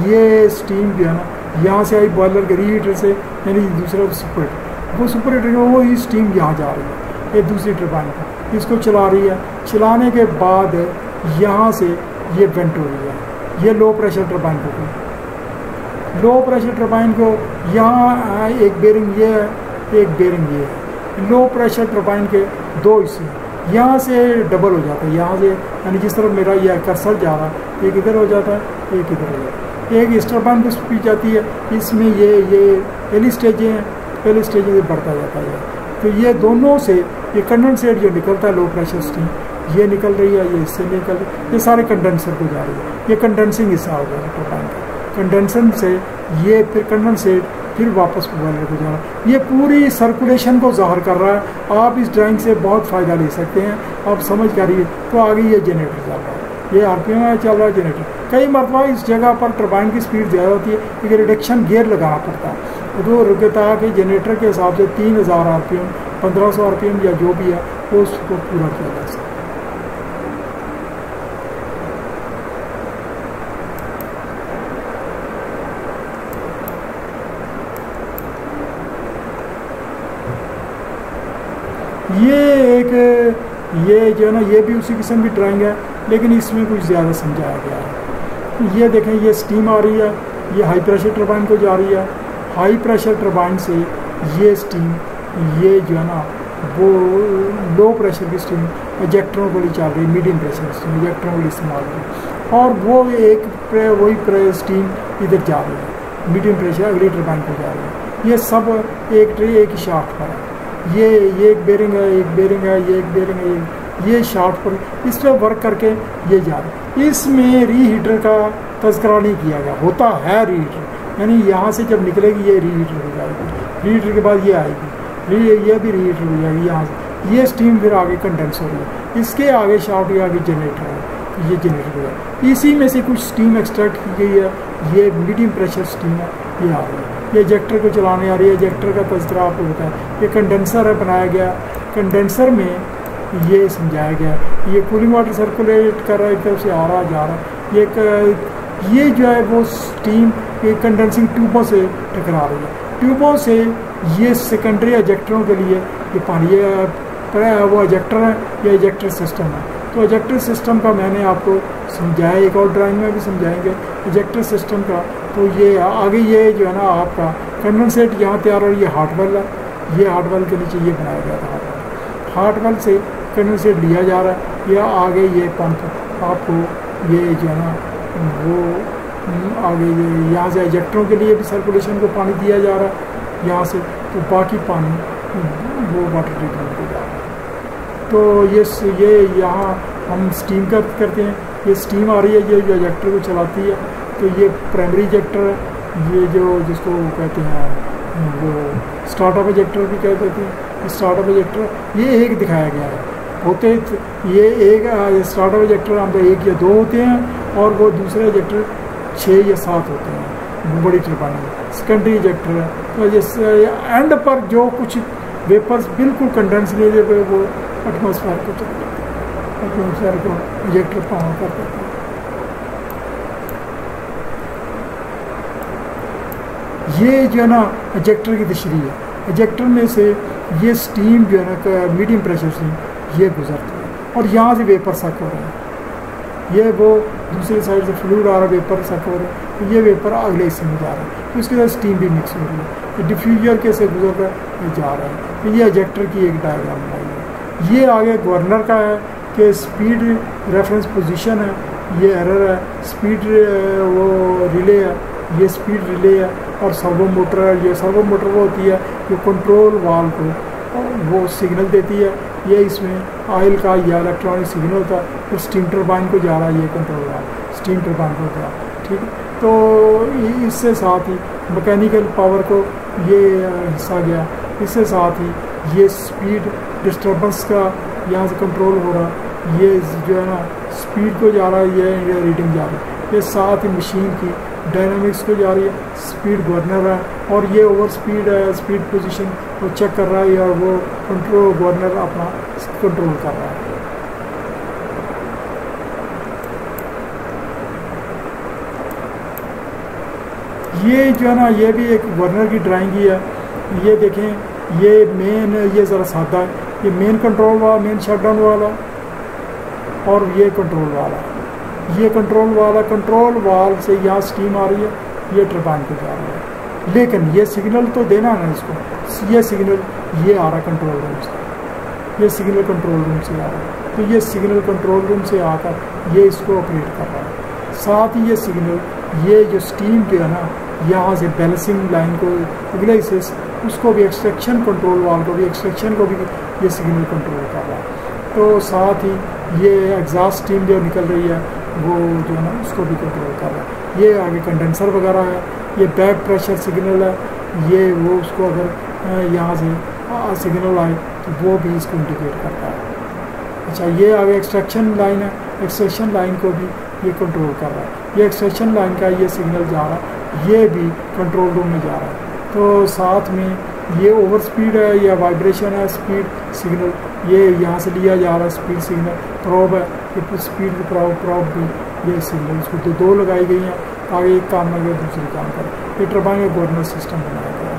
Speaker 1: یہ اسٹیم جو ہے نا یہاں سے آئی بوائلر کے ری ہیٹر سے، یعنی دوسرا سپر ہیٹر، وہ سپر ہیٹر وہی اسٹیم یہاں جا رہی ہے، یہ دوسری ٹربائن کا اس کو چلا رہی ہے، چلانے کے بعد یہاں سے یہ وینٹ ہو رہی ہے، یہ لو پریشر ٹربائن کو، لو پریشر ٹربائن کو یہاں ایک بیرنگ یہ ہے، ایک بیرنگ یہ ہے، لو پریشر ٹربائن کے دو حصے ہیں، یہاں سے ڈبل ہو جاتا ہے، یہاں سے یعنی جس طرح میرا یہ کرسر جا رہا ہے ایک ادھر ہو جاتا ہے ایک ادھر ہو جاتا ہے، ایک اس ٹربائن کو اسپیڈ جاتی ہے، اس میں یہ پہلی اسٹیجیں ہیں، پہلی اسٹیجیں سے بڑھتا جاتا ہے، تو یہ دونوں سے یہ کنڈنسیٹ جو نکلتا ہے لو پریشر اسٹیم یہ نکل رہی ہے، یہ اس سے نکل رہی ہے، یہ سارے کنڈنسر کو جا رہی ہے، یہ کنڈنسنگ حصہ ہو گیا ٹربائن کا، کنڈنسن سے یہ پھر کنڈنسیٹ پھر واپس بوائلر کو جا رہا ہے، یہ پوری سرکولیشن کو ظاہر کر رہا ہے، آپ اس ڈرائنگ سے بہت فائدہ لے سکتے ہیں، آپ سمجھ کر رہیے، تو آگے یہ جنریٹر چل رہا ہے، یہ آر پی ایم میں چل رہا ہے جنریٹر، کئی مرتبہ اس جگہ پر ٹربائن کی اسپیڈ زیادہ ہوتی ہے کیونکہ ریڈکشن گیئر لگانا پڑتا ہے، تو رکتا ہے کہ جنریٹر کے حساب سے 3000 R P M 1500 R P M یا جو بھی ہے وہ اس کو پورا کیا جا سکتا ہے۔ یہ جو ہے نا یہ بھی اسی قسم کی ڈرائنگ ہے لیکن اس میں کچھ زیادہ سمجھایا گیا ہے، یہ دیکھیں یہ اسٹیم آ رہی ہے، یہ ہائی پریشر ٹربائن کو جا رہی ہے، ہائی پریشر ٹربائن سے یہ اسٹیم یہ جو ہے نا وہ لو پریشر کی اسٹیم ایجیکٹروں کو چل رہی ہے، میڈیم پریشر اسٹیم ایجیکٹروں کو استعمال کر رہی ہے، اور وہ وہی اسٹیم ادھر جا رہی ہے، میڈیم پریشر اگلی ٹربائن کو جا رہی ہے، یہ سب ایک ہی شافٹ پر ہے، یہ ایک بیرنگ ہے، ایک بیرنگ ہے، یہ ایک بیرنگ ہے، یہ شافٹ پر اس پہ ورک کر کے یہ جا رہا ہے، اس میں ری ہیٹر کا تذکرہ نہیں کیا گیا، ہوتا ہے ری ہیٹر، یعنی یہاں سے جب نکلے گی یہ ری ہیٹر ہو جائے گی، ری ہیٹر کے بعد یہ آئے گی، یہ بھی ری ہیٹر ہو جائے گی، یہاں سے یہ اسٹیم پھر آگے کنڈنس ہو رہی ہے، اس کے آگے شافٹ کے آگے جنریٹر ہے، یہ جنریٹر ہو جائے گا، اسی میں سے کچھ اسٹیم ایکسٹریکٹ کی گئی ہے، یہ میڈیم پریشر اسٹیم ہے، یہ آ رہی ہے، یہ ایجیکٹر کو چلانے آ رہی ہے، ایجیکٹر کا تذکرہ آپ کو بتایا، یہ کنڈنسر ہے بنایا گیا، کنڈنسر میں یہ سمجھایا گیا یہ کولنگ واٹر سرکولیٹ کر رہا ہے، ایک طرف سے آ رہا جا رہا، یہ جو ہے وہ اسٹیم کنڈنسنگ ٹیوبوں سے ٹکرا رہی ہے، ٹیوبوں سے یہ سیکنڈری ایجیکٹروں کے لیے یہ پانی وہ ایجیکٹر ہے، یہ ایجیکٹر سسٹم ہے، تو ایجیکٹر سسٹم کا میں نے آپ کو سمجھایا، ایک اور ڈرائنگ میں بھی سمجھائیں گے ایجیکٹر سسٹم کا، تو یہ آگے یہ جو ہے نا آپ کا کنڈنسیٹ یہاں تیار ہو رہی ہے، ہارٹ ویل ہے، یہ ہارٹ ویل کے نیچے یہ بنایا گیا تھا، ہارٹ ویل سے کنڈنسیٹ لیا جا رہا ہے، یا آگے یہ پمپ آپ کو یہ جو ہے نا وہ آگے یہ یہاں سے ایجیکٹروں کے لیے بھی سرکولیشن کو پانی دیا جا رہا ہے یہاں سے، تو باقی پانی وہ واٹر ٹریٹمنٹ کو جا رہا ہے، تو یہ یہاں ہم اسٹیم کرتے ہیں، یہ اسٹیم آ رہی ہے، یہ جو ایجیکٹر کو چلاتی ہے، تو یہ پرائمری ایجیکٹر ہے، یہ جو جس کو کہتے ہیں وہ اسٹارٹ اپ ایجیکٹر بھی کہتے ہیں، اسٹارٹ اپ ایجیکٹر یہ ایک دکھایا گیا ہے، ہوتے یہ ایک اسٹارٹر ایجیکٹر ہم 1 یا 2 ہوتے ہیں اور وہ دوسرے ایجیکٹر 6 یا 7 ہوتے ہیں بڑی ٹربائن میں. سیکنڈری ایجیکٹر ہے تو جیسے اینڈ پر جو کچھ ویپرز بالکل کنڈنس نہیں ہوئے وہ ایٹماسفیئر کو چلے جاتے ہیں, ایٹماسفیئر کو ایجیکٹر پاور کر دیتے ہیں. یہ جو ہے نا ایجیکٹر کی تشریح ہے. ایجیکٹر میں سے یہ سٹیم جو ہے نا میڈیم پریشر سٹیم یہ گزرتی ہے اور یہاں سے ویپر سک ہو رہے ہیں. یہ وہ دوسری سائڈ سے فلوئڈ آ رہا ہے, ویپر سک ہو رہا ہے, یہ ویپر اگلے حصے میں جا رہا ہے تو اس کے ساتھ سٹیم بھی مکس ہو رہی ہے. یہ ڈیفیوزر کیسے گزر رہا ہے یہ جا رہا ہے. تو یہ ایجیکٹر کی ایک ڈائیگرام بنائی ہے. یہ آگے گورنر کا ہے کہ اسپیڈ ریفرنس پوزیشن ہے, یہ ایرر ہے, اسپیڈ وہ ریلے ہے, یہ اسپیڈ ریلے ہے, اور سرو موٹر ہے. یہ سرو موٹر وہ ہوتی ہے جو کنٹرول وال کو وہ سگنل دیتی ہے. یہ اس میں آئل کا یا الیکٹرانک سگنل ہوتا ہے, پھر اسٹیم ٹربائن کو جا رہا ہے یہ کنٹرول وال اسٹیم ٹربائن کو ہوتا ہے. ٹھیک ہے, تو اس سے ساتھ ہی مکینیکل پاور کو یہ حصہ گیا. اس سے ساتھ ہی یہ اسپیڈ ڈسٹربنس کا یہاں سے کنٹرول ہو رہا, یہ جو ہے نا اسپیڈ کو جا رہا ہے, یہ ریڈنگ جا رہی ہے. یہ ساتھ ہی مشین کی ڈائنامکس کو جا رہی ہے, اسپیڈ گورنر ہے, اور یہ اوور اسپیڈ ہے, اسپیڈ پوزیشن وہ چیک کر رہا ہے اور وہ کنٹرول گورنر اپنا کنٹرول کر رہا ہے. یہ جو ہے نا یہ بھی ایک گورنر کی ڈرائنگ ہی ہے. یہ دیکھیں یہ مین, یہ ذرا سادہ ہے, یہ مین کنٹرول والا, مین شٹ ڈاؤن والا, اور یہ کنٹرول والا, یہ کنٹرول والا. کنٹرول وال سے یہاں سٹیم آ رہی ہے, یہ ٹربائن کو جا رہا ہے, لیکن یہ سگنل تو دینا ہے نا اس کو. یہ سگنل یہ آ رہا ہے کنٹرول روم سے, یہ سگنل کنٹرول روم سے آ رہا ہے, تو یہ سگنل کنٹرول روم سے آ کر یہ اس کو آپریٹ کر رہا ہے. ساتھ ہی یہ سگنل یہ جو سٹیم جو ہے نا یہاں سے بیلنسنگ لائن کو اگلے حصے اس کو بھی ایکسٹریکشن کنٹرول وال کو بھی ایکسٹریکشن کو بھی یہ سگنل کنٹرول کر رہا ہے. تو ساتھ ہی یہ ایگزاسٹ اسٹیم جو نکل رہی ہے وہ جو ہے نا اس کو بھی کنٹرول کر رہا ہے. یہ آگے کنڈنسر وغیرہ ہے, یہ بیک پریشر سگنل ہے, یہ وہ اس کو اگر یہاں سے سگنل آئے تو وہ بھی اس کو انڈیکیٹ کرتا ہے. اچھا, یہ آگے ایکسٹریکشن لائن ہے, ایکسٹریکشن لائن کو بھی یہ کنٹرول کر رہا ہے. یہ ایکسٹریکشن لائن کا یہ سگنل جا رہا ہے, یہ بھی کنٹرول روم میں جا رہا ہے. تو ساتھ میں یہ اوور سپیڈ ہے یا وائبریشن ہے, سپیڈ سگنل یہ یہاں سے لیا جا رہا ہے. سپیڈ سگنل پروب ہے, یہ سپیڈ پروب بھی یہ سگنل اس کو دو لگائی گئی ہیں تاکہ ایک کام نہ کرے دوسری کام کرے. یہ ٹربائن کا گورنر سسٹم بنایا گیا ہے.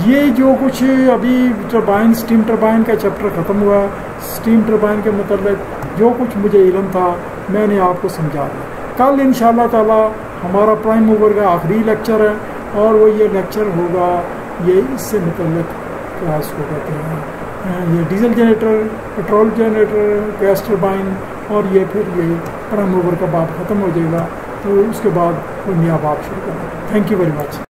Speaker 1: یہ جو کچھ ابھی ٹربائن اسٹیم ٹربائن کا چیپٹر ختم ہوا ہے, اسٹیم ٹربائن کے متعلق جو کچھ مجھے علم تھا میں نے آپ کو سمجھا دیا. کل انشاءاللہ تعالی ہمارا پرائم موور کا آخری لیکچر ہے, اور وہ یہ لیکچر ہوگا یہ اس سے متعلق کیا اس کو کہتے ہیں, یہ diesel generator, petrol generator, gas turbine, اور یہ پھر یہ پرائم موور کا باب ختم ہو جائے گا. تو اس کے بعد کوئی نیا باب شروع کرنا. Thank you very much.